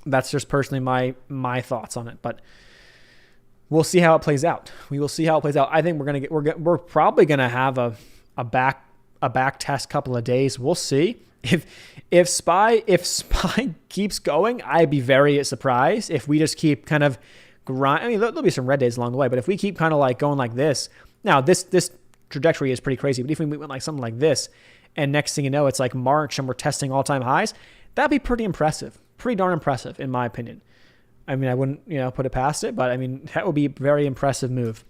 That's just personally my thoughts on it, but we'll see how it plays out. We will see how it plays out. I think we're probably gonna have a back test couple of days. We'll see if SPY keeps going. I'd be very surprised if we just keep kind of grind. I mean, there'll be some red days along the way, but if we keep kind of like going like this, now this trajectory is pretty crazy. But if we went like something like this, and next thing you know, it's like March and we're testing all-time highs, that'd be pretty impressive. Pretty darn impressive, in my opinion. I mean, I wouldn't, put it past it, but I mean, that would be a very impressive move.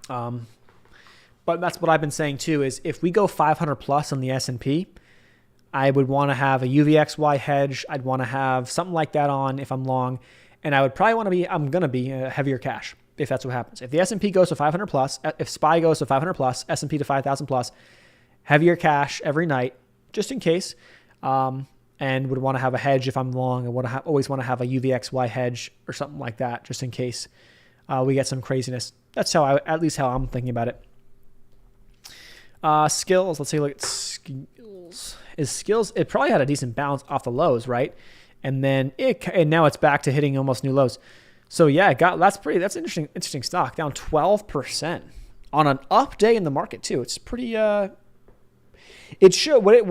But that's what I've been saying too, is if we go 500 plus on the S&P, I would want to have a UVXY hedge. I'd want to have something like that on if I'm long. And I would probably want to be, I'm going to be heavier cash if that's what happens. If the S&P goes to 500 plus, if SPY goes to 500 plus, S&P to 5,000 plus, heavier cash every night, just in case. And would want to have a hedge if I'm long. I would always want to have a UVXY hedge or something like that, just in case we get some craziness. That's at least how I'm thinking about it. Skills, let's take a look at skills. It probably had a decent bounce off the lows, right? And then now it's back to hitting almost new lows. So yeah, that's interesting stock, down 12% on an up day in the market too. It's pretty what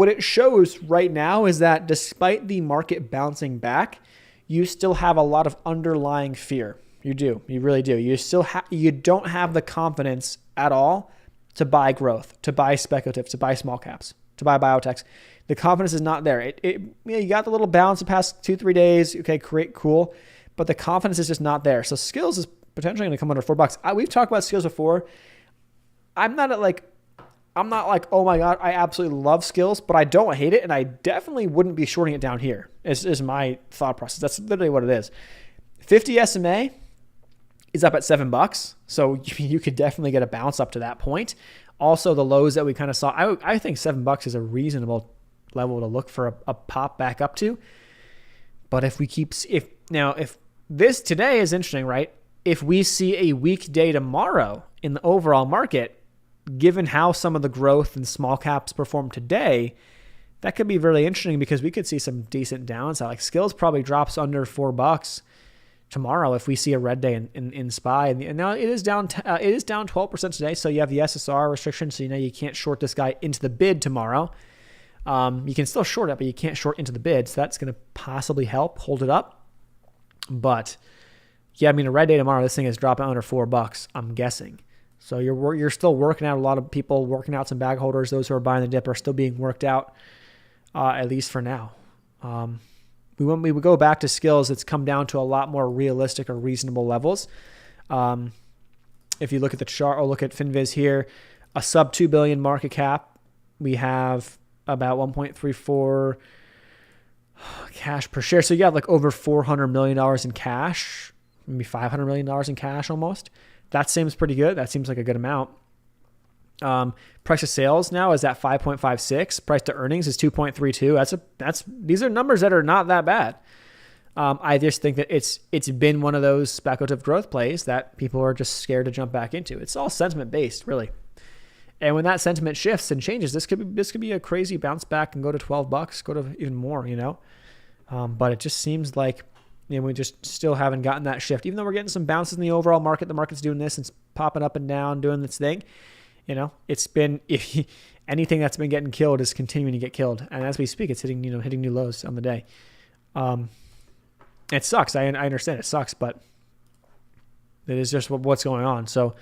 it shows right now is that despite the market bouncing back, you still have a lot of underlying fear. You really do. You don't have the confidence at all to buy growth, to buy speculative, to buy small caps, to buy biotechs. The confidence is not there. You got the little bounce the past 2-3 days. Okay, great, cool. But the confidence is just not there. So skills is potentially going to come under $4. We've talked about skills before. I'm not like, oh my God, I absolutely love skills, but I don't hate it. And I definitely wouldn't be shorting it down here is my thought process. That's literally what it is. 50 SMA is up at $7. So you could definitely get a bounce up to that point. Also, the lows that we kind of saw, I think $7 is a reasonable level to look for a pop back up to. But if this today is interesting, right? If we see a weak day tomorrow in the overall market, given how some of the growth and small caps perform today, that could be really interesting because we could see some decent downside. Like skills probably drops under $4 tomorrow if we see a red day in SPY. And now it is down 12% today. So you have the SSR restriction. So you can't short this guy into the bid tomorrow. You can still short it, but you can't short into the bid. So that's going to possibly help hold it up. But yeah, I mean, a red day tomorrow, this thing is dropping under $4, I'm guessing. So you're still working out, a lot of people working out some bag holders. Those who are buying the dip are still being worked out, at least for now. When we go back to skills, it's come down to a lot more realistic or reasonable levels. If you look at the chart or look at FinViz here, a sub 2 billion market cap, we have about 1.34 cash per share. So you got like over $400 million in cash, maybe $500 million in cash almost. That seems pretty good. That seems like a good amount. Price of sales now is at 5.56. Price to earnings is 2.32. These are numbers that are not that bad. I just think that it's been one of those speculative growth plays that people are just scared to jump back into. It's all sentiment based, really. And when that sentiment shifts and changes, this could be a crazy bounce back and go to $12, go to even more, But it just seems like we just still haven't gotten that shift. Even though we're getting some bounces in the overall market, the market's doing this and it's popping up and down, doing its thing. It's been, anything that's been getting killed is continuing to get killed. And as we speak, it's hitting new lows on the day. It sucks. I understand it sucks, but it is just what's going on. So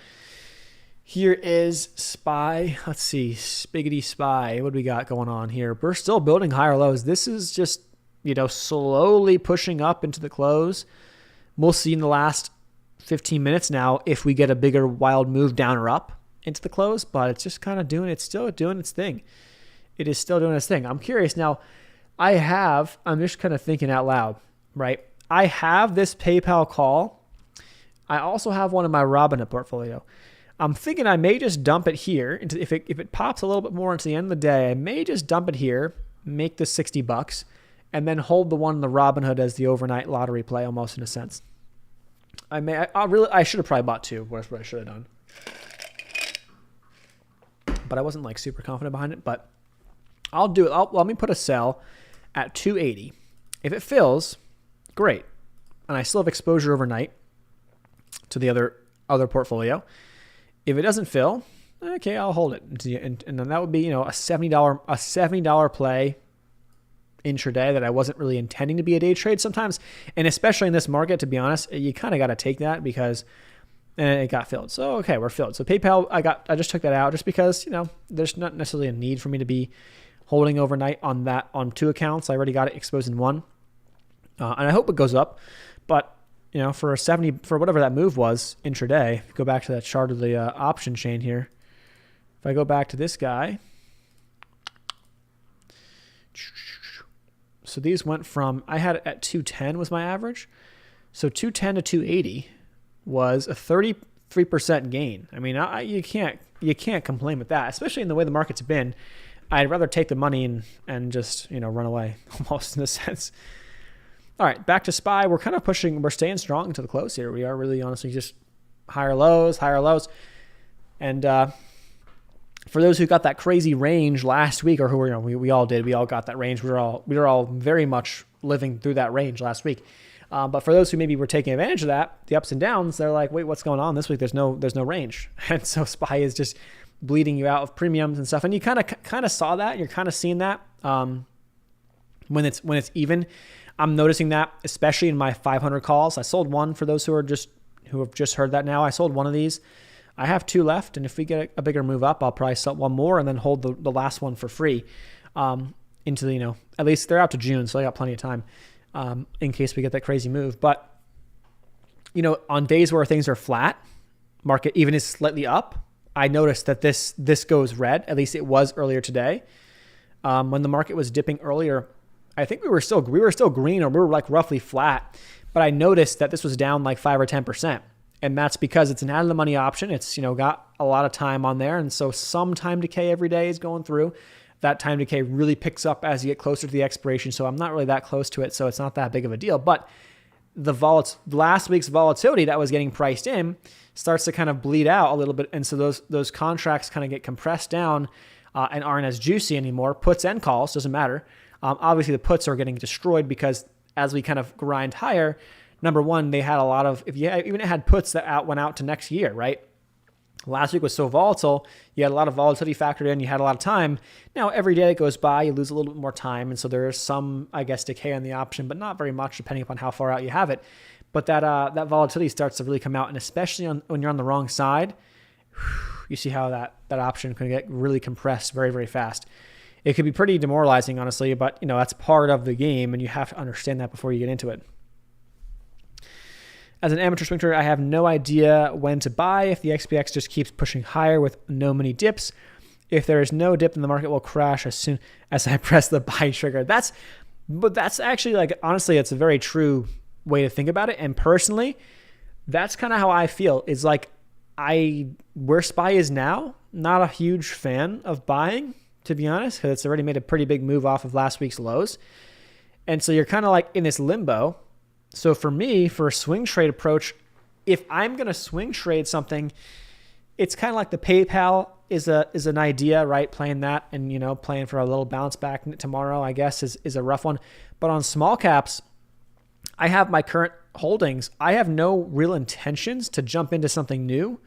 here is SPY. Let's see, Spiggity SPY. What do we got going on here? We're still building higher lows. This is just, slowly pushing up into the close. We'll see in the last 15 minutes now if we get a bigger wild move down or up into the close, but it's just kind of it's still doing its thing. It is still doing its thing. I'm curious now. I'm just kind of thinking out loud, right? I have this PayPal call. I also have one in my Robinhood portfolio. I'm thinking I may just dump it here if it pops a little bit more into the end of the day, I may just dump it here, make the $60, and then hold the one in the Robinhood as the overnight lottery play, almost in a sense. I should have probably bought two. What I should have done. But I wasn't like super confident behind it, but I'll do it. Let me put a sell at 280. If it fills, great. And I still have exposure overnight to the other portfolio. If it doesn't fill, okay, I'll hold it. And then that would be, a $70 play intraday that I wasn't really intending to be a day trade sometimes. And especially in this market, to be honest, you kind of got to take that because and it got filled. So, okay, we're filled. So PayPal, I just took that out just because, there's not necessarily a need for me to be holding overnight on 2 accounts. I already got it exposed in one. And I hope it goes up, but for whatever that move was intraday, if you go back to that chart of the option chain here, if I go back to this guy, so these went from, I had it at 210 was my average. So 210 to 280 was a 33% gain. I mean, you can't complain with that, especially in the way the market's been. I'd rather take the money and just, run away almost in a sense. All right, back to SPY. We're kind of pushing, we're staying strong to the close here. We are really honestly just higher lows. And for those who got that crazy range last week, or who were, we all did, we all got that range. We were all very much living through that range last week. But for those who maybe were taking advantage of that, the ups and downs, they're like, wait, what's going on this week? There's no range. And so SPY is just bleeding you out of premiums and stuff. And you kind of saw that. You're kind of seeing that when it's even. I'm noticing that, especially in my 500 calls. I sold one for those who have just heard that now. I sold one of these. I have 2 left, and if we get a bigger move up, I'll probably sell one more and then hold the last one for free into the, at least they're out to June, so I got plenty of time in case we get that crazy move. But, on days where things are flat, market even is slightly up, I noticed that this goes red. At least it was earlier today. When the market was dipping earlier, I think we were still green, or we were like roughly flat, but I noticed that this was down like 5 or 10%. And that's because it's an out of the money option. It's, got a lot of time on there. And so some time decay every day is going through. That time decay really picks up as you get closer to the expiration. So I'm not really that close to it. So it's not that big of a deal. But last week's volatility that was getting priced in starts to kind of bleed out a little bit. And so those contracts kind of get compressed down and aren't as juicy anymore. Puts and calls, doesn't matter. Obviously, the puts are getting destroyed because as we kind of grind higher, number one, they had a lot of, even it had puts that went out to next year, right? Last week was so volatile, you had a lot of volatility factored in, you had a lot of time. Now, every day that goes by, you lose a little bit more time. And so there is some, decay on the option, but not very much depending upon how far out you have it. But that volatility starts to really come out. And especially when you're on the wrong side, you see how that option can get really compressed very, very fast. It could be pretty demoralizing, honestly, but that's part of the game, and you have to understand that before you get into it. As an amateur swing trader, I have no idea when to buy if the XPX just keeps pushing higher with no mini dips. If there is no dip, then the market will crash as soon as I press the buy trigger. That's actually, honestly, it's a very true way to think about it. And personally, that's kind of how I feel. Is where SPY is now, not a huge fan of buying, to be honest, because it's already made a pretty big move off of last week's lows. And so you're kind of like in this limbo. So for me, for a swing trade approach, if I'm going to swing trade something, it's kind of like the PayPal is an idea, right? Playing that and, playing for a little bounce back tomorrow, I guess, is a rough one. But on small caps, I have my current holdings. I have no real intentions to jump into something new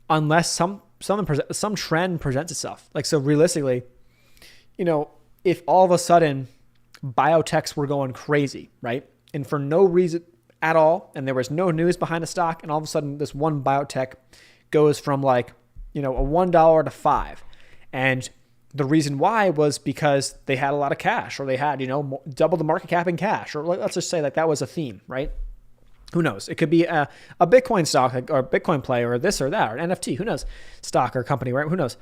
unless some trend presents itself. So realistically, if all of a sudden biotechs were going crazy, right? And for no reason at all, and there was no news behind the stock, and all of a sudden this one biotech goes from a $1 to $5. And the reason why was because they had a lot of cash, or they had, double the market cap in cash, or let's just say that was a theme, right? Who knows? It could be a Bitcoin stock or a Bitcoin play or this or that or an NFT. Who knows? Stock or company, right? Who knows?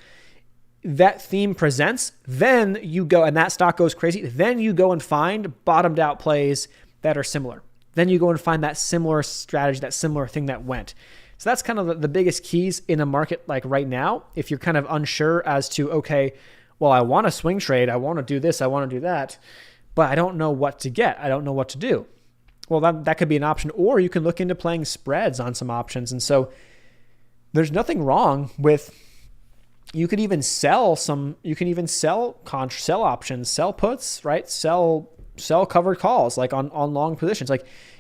That theme presents, then you go, and that stock goes crazy. Then you go and find bottomed out plays that are similar. Then you go and find that similar strategy, that similar thing that went. So that's kind of the biggest keys in a market like right now. If you're kind of unsure as to, okay, well, I want to swing trade. I want to do this. I want to do that. But I don't know what to get. I don't know what to do. Well, that could be an option. Or you can look into playing spreads on some options. And so there's nothing wrong with, you could even sell options, sell puts, right? Sell covered calls, on long positions.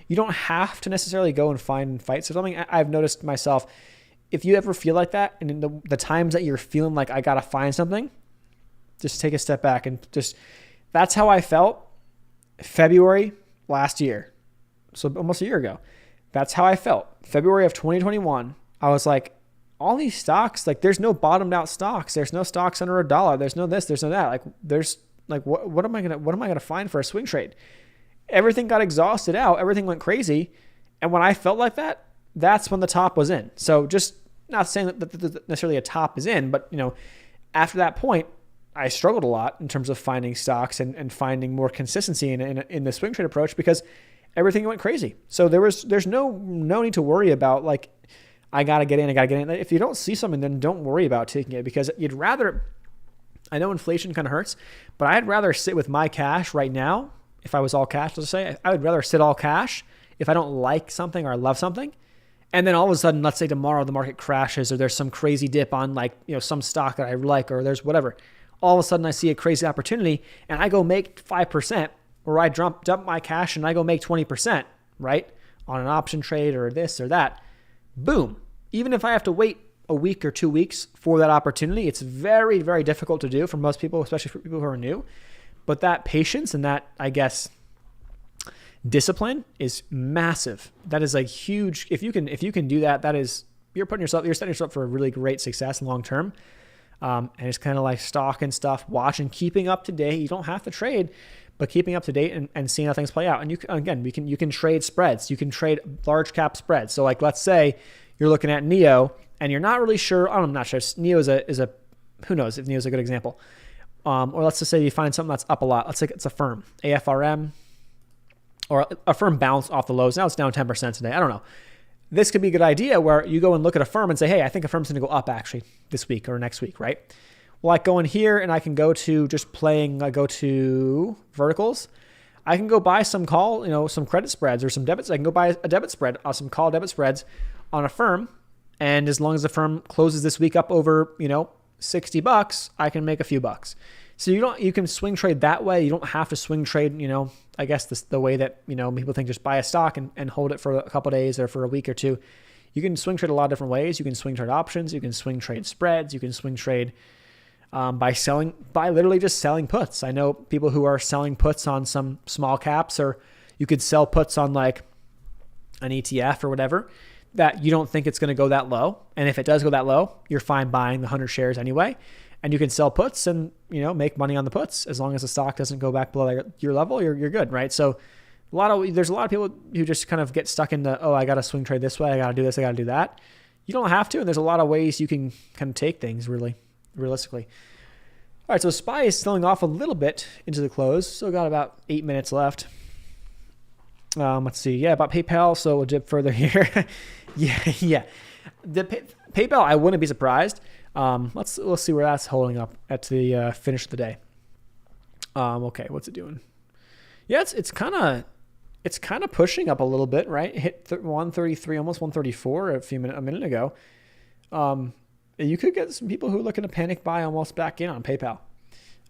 You don't have to necessarily go and fight something. I've noticed myself, if you ever feel like that, and in the times that you're feeling like I got to find something, just take a step back and that's how I felt February last year. So almost a year ago. That's how I felt. February of 2021, I was like, all these stocks, like there's no bottomed out stocks. There's no stocks under $1. There's no this, there's no that. What am I gonna find for a swing trade? Everything got exhausted out. Everything went crazy. And when I felt like that, that's when the top was in. So just not saying that necessarily a top is in, but after that point, I struggled a lot in terms of finding stocks and finding more consistency in the swing trade approach because everything went crazy. So there's no need to worry about like, I got to get in. If you don't see something, then don't worry about taking it because you'd rather, I know inflation kind of hurts, but I'd rather sit with my cash right now. If I was all cash, let's say, I would rather sit all cash if I don't like something or I love something. And then all of a sudden, let's say tomorrow the market crashes or there's some crazy dip on like, some stock that I like or there's whatever. All of a sudden I see a crazy opportunity and I go make 5% or I dump my cash and I go make 20%, right? On an option trade or this or that. Boom. Even if I have to wait a week or 2 weeks for that opportunity, it's very, very difficult to do for most people, especially for people who are new. But that patience and that, I guess, discipline is massive. That is like huge. If you can do that, that is, you're setting yourself up for a really great success long term. And it's kind of like stock and stuff, watching, keeping up to date. You don't have to trade, but keeping up to date and seeing how things play out. And you can trade spreads. You can trade large cap spreads. So like, let's say you're looking at NEO and you're not really sure. I'm not sure. NEO is a who knows if NEO is a good example. Or let's just say you find something that's up a lot. Let's say it's a firm, AFRM, or a firm bounced off the lows. Now it's down 10% today. I don't know. This could be a good idea where you go and look at a firm and say, hey, I think a firm's going to go up actually this week or next week, right? Well, I go in here and I can go to I go to verticals. I can go buy some some credit spreads or some debits. I can go buy a debit spread, some call debit spreads on a firm. And as long as the firm closes this week up over, $60, I can make a few bucks. So you can swing trade that way. You don't have to swing trade, I guess the way that, people think just buy a stock and hold it for a couple of days or for a week or two. You can swing trade a lot of different ways. You can swing trade options. You can swing trade spreads. You can swing trade by literally just selling puts. I know people who are selling puts on some small caps, or you could sell puts on like an ETF or whatever that you don't think it's going to go that low. And if it does go that low, you're fine buying the 100 shares anyway. And you can sell puts and, make money on the puts. As long as the stock doesn't go back below your level, you're good, right? So there's a lot of people who just kind of get stuck into, I got to swing trade this way. I got to do this. I got to do that. You don't have to. And there's a lot of ways you can kind of take things really realistically. All right. So SPY is selling off a little bit into the close. Still got about 8 minutes left. Let's see. Yeah, about PayPal. So we'll dip further here. Yeah. The PayPal, I wouldn't be surprised. Let's see where that's holding up at the finish of the day. Okay, what's it doing? Yeah, it's kind of pushing up a little bit, right? It hit 133, almost 134 a minute ago. You could get some people who are looking to panic buy almost back in on PayPal.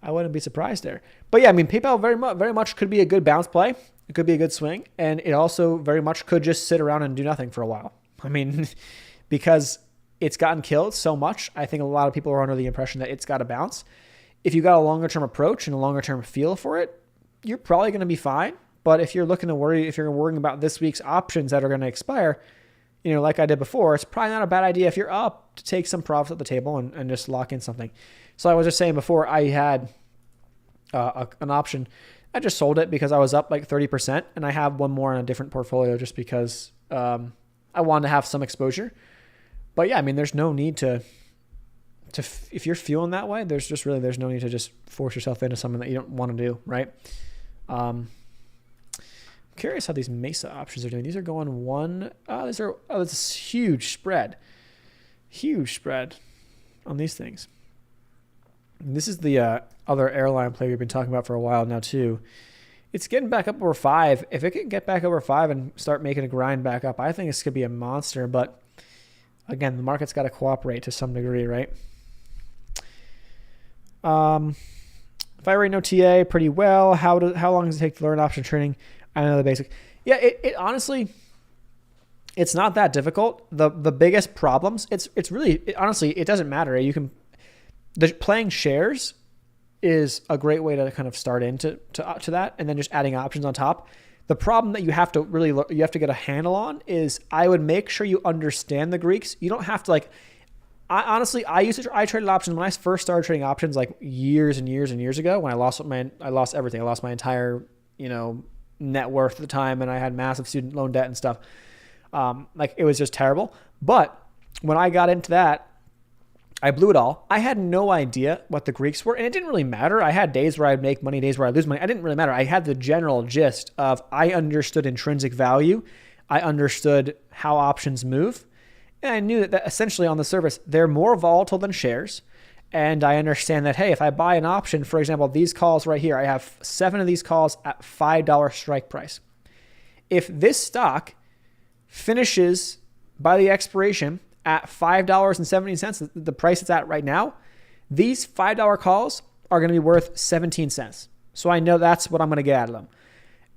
I wouldn't be surprised there. But yeah, I mean, PayPal very much could be a good bounce play. It could be a good swing, and it also very much could just sit around and do nothing for a while. I mean, because it's gotten killed so much, I think a lot of people are under the impression that it's got to bounce. If you got a longer term approach and a longer term feel for it, you're probably going to be fine. But if you're worrying about this week's options that are going to expire, like I did before, it's probably not a bad idea if you're up to take some profits at the table and just lock in something. So I was just saying before, I had an option. I just sold it because I was up like 30%, and I have one more in a different portfolio just because I wanted to have some exposure. But yeah, I mean, there's no need to if you're feeling that way, there's no need to just force yourself into something that you don't want to do, right? I'm curious how these Mesa options are doing. These are going this is huge spread on these things. And this is the other airline play we've been talking about for a while now too. It's getting back up over 5. If it can get back over 5 and start making a grind back up, I think this could be a monster. But again, the market's got to cooperate to some degree, right? If I already know TA pretty well, how long does it take to learn option trading? I know the basics. Yeah, it honestly, it's not that difficult. The biggest problems, honestly, it doesn't matter. Playing shares is a great way to kind of start into that, and then just adding options on top. The problem that you have to get a handle on is I would make sure you understand the Greeks. You don't have to I traded options when I first started trading options like years and years and years ago when I lost everything. I lost my entire, net worth at the time, and I had massive student loan debt and stuff. It was just terrible. But when I got into that, I blew it all. I had no idea what the Greeks were, and it didn't really matter. I had days where I'd make money, days where I'd lose money. It didn't really matter. I had the general gist of I understood intrinsic value. I understood how options move. And I knew that essentially on the surface, they're more volatile than shares. And I understand that, hey, if I buy an option, for example, these calls right here, I have 7 of these calls at $5 strike price. If this stock finishes by the expiration at $5.70, the price it's at right now, these $5 calls are going to be worth 17 cents. So I know that's what I'm going to get out of them.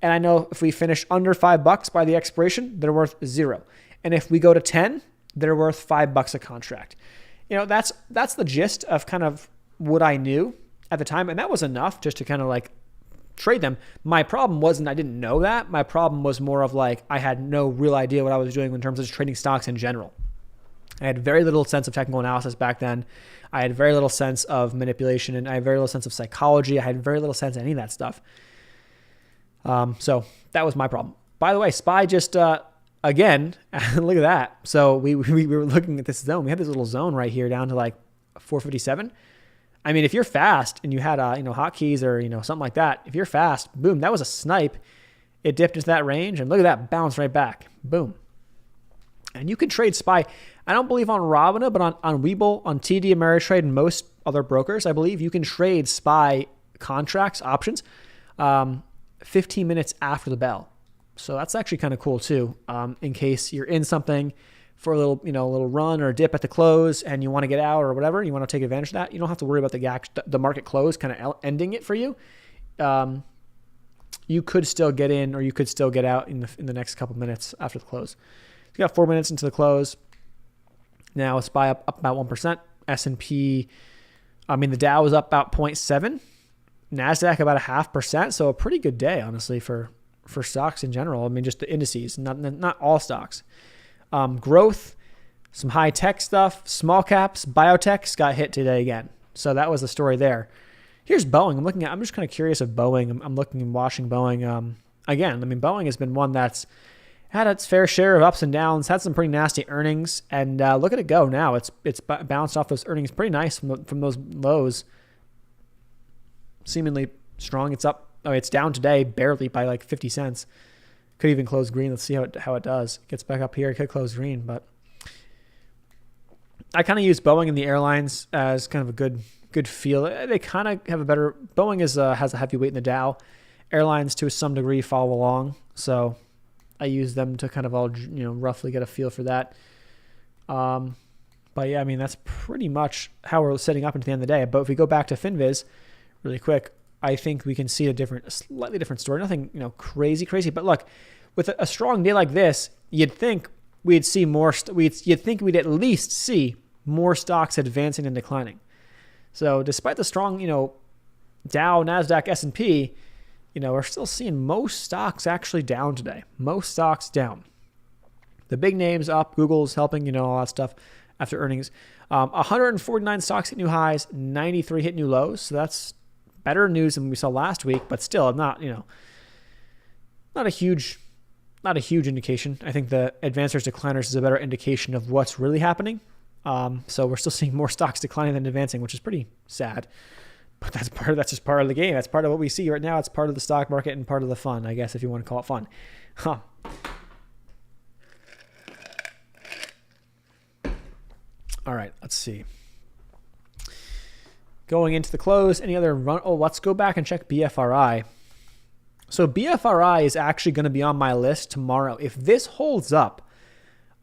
And I know if we finish under $5 by the expiration, they're worth 0. And if we go to 10, they're worth $5 a contract. That's the gist of kind of what I knew at the time. And that was enough just to kind of trade them. My problem wasn't I didn't know that. My problem was more of I had no real idea what I was doing in terms of just trading stocks in general. I had very little sense of technical analysis back then. I had very little sense of manipulation, and I had very little sense of psychology. I had very little sense of any of that stuff. So that was my problem. By the way, SPY just, again, look at that. So we were looking at this zone. We had this little zone right here down to 457. I mean, if you're fast and you had, hotkeys or, something like that, if you're fast, boom, that was a snipe. It dipped into that range, and look at that, bounce right back. Boom. And you can trade SPY. I don't believe on Robinhood, but on Webull, on TD Ameritrade, and most other brokers, I believe you can trade SPY contracts, options, 15 minutes after the bell. So that's actually kind of cool too. In case you're in something for a little run or a dip at the close and you want to get out or whatever, you want to take advantage of that. You don't have to worry about the market close kind of ending it for you. You could still get in or you could still get out in the next couple minutes after the close. So you got 4 minutes into the close. Now SPY up about 1%. S&P, the Dow was up about 0.7. NASDAQ about 0.5%. So a pretty good day, honestly, for stocks in general. Just the indices, not all stocks. Growth, some high tech stuff, small caps, biotechs got hit today again. So that was the story there. Here's Boeing. I'm just kind of curious of Boeing. I'm looking and watching Boeing. Again, Boeing has been one that's had its fair share of ups and downs, had some pretty nasty earnings, and look at it go now. It's bounced off those earnings pretty nice from those lows. Seemingly strong. It's up. It's down today barely by 50 cents. Could even close green. Let's see how it does. Gets back up here. It could close green, but I kind of use Boeing and the airlines as kind of a good feel. They kind of have a better. Boeing has a heavy weight in the Dow. Airlines to some degree follow along, so I use them to kind of all roughly get a feel for that. But yeah, that's pretty much how we're setting up into the end of the day. But if we go back to FinViz really quick, I think we can see a slightly different story. Nothing, crazy. But look, with a strong day like this, you'd think we'd see more. You'd think we'd at least see more stocks advancing and declining. So despite the strong, Dow, Nasdaq, S&P, we're still seeing most stocks actually down today. Most stocks down. The big names up. Google's helping, all that stuff after earnings. 149 stocks hit new highs. 93 hit new lows. So that's better news than we saw last week, but still not a huge indication. I think the advancers decliners is a better indication of what's really happening. So we're still seeing more stocks declining than advancing, which is pretty sad. But that's just part of the game. That's part of what we see right now. It's part of the stock market and part of the fun, I guess, if you want to call it fun. All right, let's see. Going into the close, any other run? Oh, let's go back and check BFRI. So BFRI is actually going to be on my list tomorrow. If this holds up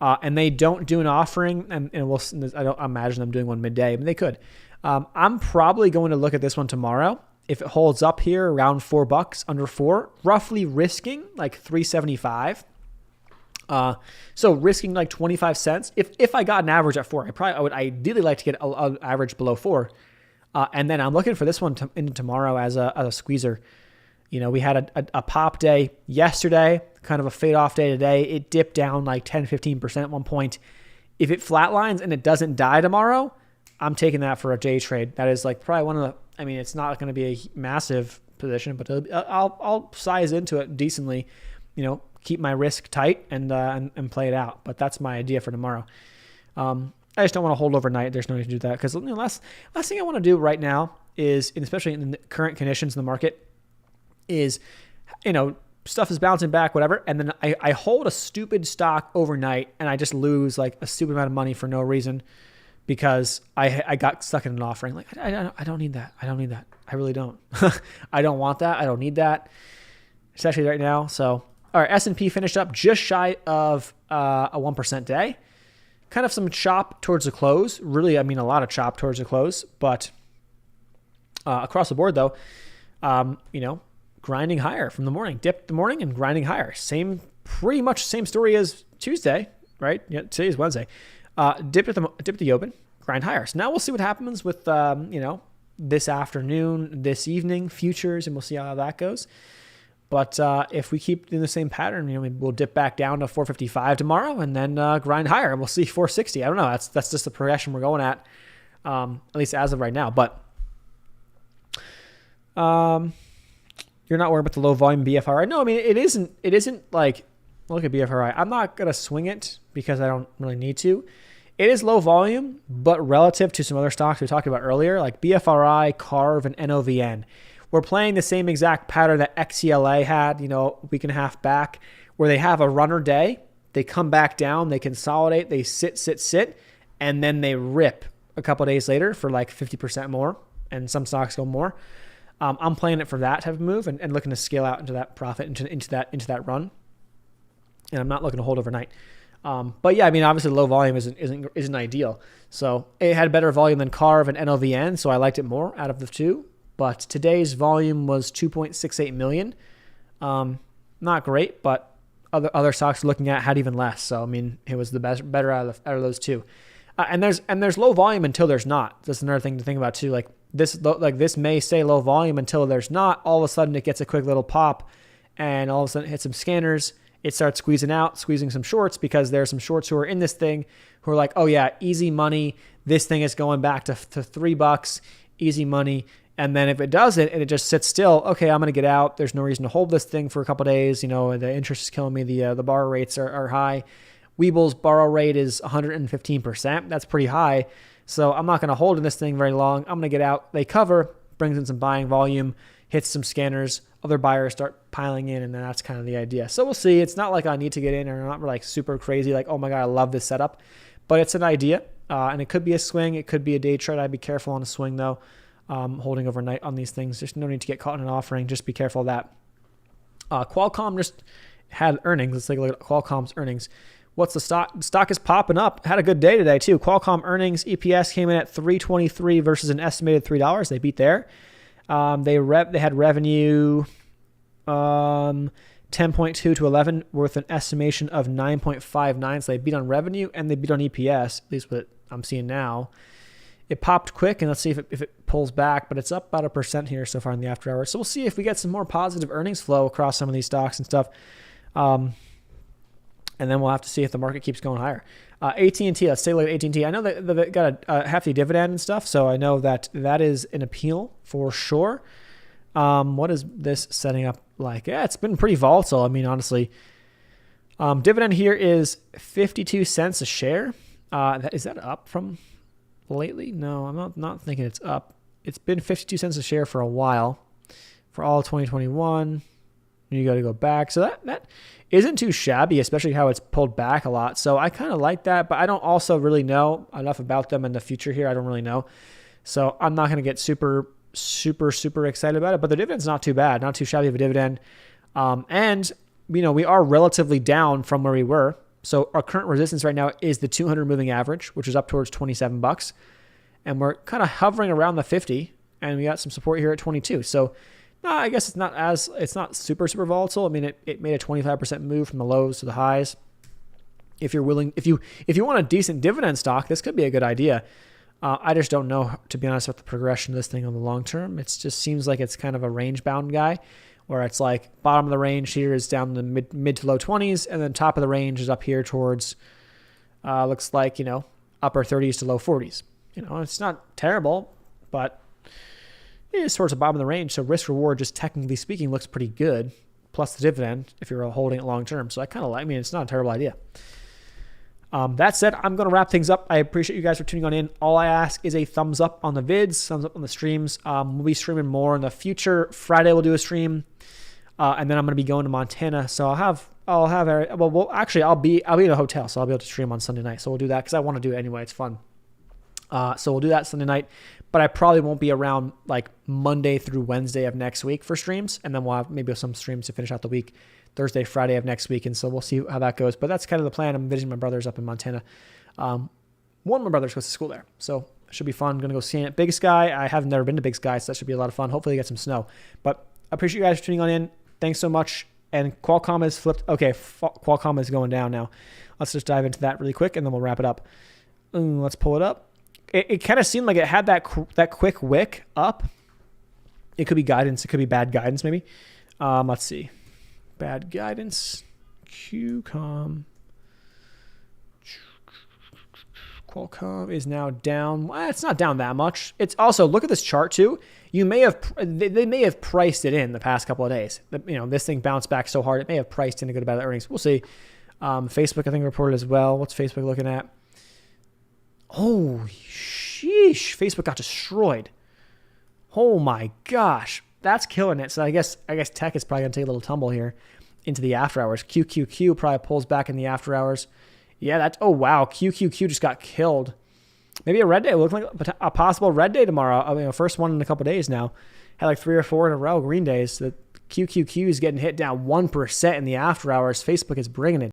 and they don't do an offering, and I don't imagine them doing one midday, but they could. I'm probably going to look at this one tomorrow. If it holds up here around $4, under 4, roughly risking $3.75. So risking 25 cents. If I got an average at 4, I would ideally like to get an average below 4. And then I'm looking for this one into tomorrow as a squeezer. We had a pop day yesterday, kind of a fade off day today. It dipped down like 10, 15% at one point. If it flatlines and it doesn't die tomorrow, I'm taking that for a day trade. That is like probably one of the, it's not going to be a massive position, but I'll size into it decently, keep my risk tight and play it out. But that's my idea for tomorrow. I just don't want to hold overnight. There's no need to do that because last thing I want to do right now is, and especially in the current conditions in the market, is, stuff is bouncing back, whatever. And then I hold a stupid stock overnight and I just lose like a stupid amount of money for no reason because I got stuck in an offering. Like, I don't need that. I don't need that. I really don't. I don't want that. I don't need that, especially right now. So, all right, S&P finished up just shy of a 1% day. Kind of some chop towards the close. Really, a lot of chop towards the close. But across the board, though, grinding higher from the morning. Dipped the morning and grinding higher. Pretty much same story as Tuesday, right? Yeah, today is Wednesday. Dipped at the open, grind higher. So now we'll see what happens with this afternoon, this evening, futures, and we'll see how that goes. But if we keep in the same pattern, we'll dip back down to 455 tomorrow and then grind higher, and we'll see 460. I don't know. That's just the progression we're going at least as of right now. But you're not worried about the low volume BFRI. No, it isn't like, look at BFRI. I'm not going to swing it because I don't really need to. It is low volume, but relative to some other stocks we talked about earlier, like BFRI, CARV, and NOVN, we're playing the same exact pattern that XCLA had, a week and a half back, where they have a runner day, they come back down, they consolidate, they sit, and then they rip a couple of days later for like 50% more, and some stocks go more. I'm playing it for that type of move and looking to scale out into that profit, into that run. And I'm not looking to hold overnight. But yeah, obviously low volume isn't ideal. So it had better volume than CARV and NOVN, so I liked it more out of the two. But today's volume was 2.68 million. Not great, but other stocks looking at had even less. So it was the better out of those two. And there's low volume until there's not. That's another thing to think about too. Like this may say low volume until there's not. All of a sudden it gets a quick little pop, and all of a sudden it hits some scanners. It starts squeezing some shorts because there are some shorts who are in this thing who are like, oh yeah, easy money. This thing is going back to $3, easy money. And then if it doesn't and it just sits still, okay, I'm going to get out. There's no reason to hold this thing for a couple of days. The interest is killing me. The borrow rates are high. Weeble's borrow rate is 115%. That's pretty high. So I'm not going to hold in this thing very long. I'm going to get out. They cover, brings in some buying volume, hits some scanners. Other buyers start piling in, and then that's kind of the idea. So we'll see. It's not like I need to get in, or not like super crazy, like, oh my God, I love this setup. But it's an idea, and it could be a swing. It could be a day trade. I'd be careful on a swing, though, holding overnight on these things. There's no need to get caught in an offering. Just be careful of that. Qualcomm just had earnings. Let's take a look at Qualcomm's earnings. What's the stock? The stock is popping up. Had a good day today, too. Qualcomm earnings, EPS came in at $3.23 versus an estimated $3. They beat there. They had revenue 10.2 to 11 worth an estimation of 9.59. So they beat on revenue and they beat on EPS, at least what I'm seeing now. It popped quick, and let's see if it pulls back, but it's up about 1% here so far in the after hours. So we'll see if we get some more positive earnings flow across some of these stocks and stuff. And then we'll have to see if the market keeps going higher. AT&T, let's take a look at AT&T. I know that they got a hefty dividend and stuff, so I know that is an appeal for sure. What is this setting up like? Yeah, it's been pretty volatile. Honestly. Dividend here is 52 cents a share. Is that up from lately? No, I'm not thinking it's up. It's been 52 cents a share for a while, for all of 2021. You got to go back. So that isn't too shabby, especially how it's pulled back a lot. So I kind of like that, but I don't also really know enough about them in the future here. I don't really know. So I'm not going to get super excited about it, but the dividend's not too bad, not too shabby of a dividend. And we are relatively down from where we were. So our current resistance right now is the 200 moving average, which is up towards $27. And we're kind of hovering around the 50, and we got some support here at 22. So I guess it's not super volatile. It made a 25% move from the lows to the highs. If you're willing, if you want a decent dividend stock, this could be a good idea. I just don't know, to be honest, about the progression of this thing on the long term. It just seems like it's kind of a range bound guy. where it's like bottom of the range here is down in the mid to low 20s, and then top of the range is up here towards, looks like, upper 30s to low 40s. It's not terrible, but it is towards the bottom of the range. So risk reward, just technically speaking, looks pretty good. Plus the dividend if you're holding it long term. So I kind of like, it's not a terrible idea. That said, I'm going to wrap things up. I appreciate you guys for tuning on in. All I ask is a thumbs up on the vids, thumbs up on the streams. We'll be streaming more in the future. Friday we'll do a stream, and then I'm going to be going to Montana. So I'll be in a hotel, so I'll be able to stream on Sunday night. So we'll do that because I want to do it anyway. It's fun. So we'll do that Sunday night, but I probably won't be around like Monday through Wednesday of next week for streams, and then we'll have maybe some streams to finish out the week. Thursday, Friday of next week, and so we'll see how that goes. But that's kind of the plan. I'm visiting my brothers up in Montana. One of my brothers goes to school there, so it should be fun. I'm going to go see it. Big Sky, I have never been to Big Sky, so that should be a lot of fun. Hopefully get some snow. But I appreciate you guys for tuning on in. Thanks so much. And Qualcomm has flipped. Okay, Qualcomm is going down now. Let's just dive into that really quick, and then we'll wrap it up. Let's pull it up. It kind of seemed like it had that quick wick up. It could be guidance. It could be bad guidance, maybe. Let's see. Bad guidance. Qualcomm is now down. Well, it's not down that much. It's also, look at this chart too. They may have priced it in the past couple of days. This thing bounced back so hard. It may have priced in a good amount of earnings. We'll see. Facebook, I think, reported as well. What's Facebook looking at? Oh, sheesh. Facebook got destroyed. Oh my gosh. That's killing it. So I guess tech is probably going to take a little tumble here into the after hours. QQQ probably pulls back in the after hours. Yeah, oh wow. QQQ just got killed. Maybe a red day. Looking like a possible red day tomorrow. First one in a couple days now. Had like 3 or 4 in a row, green days. The QQQ is getting hit down 1% in the after hours. Facebook is bringing it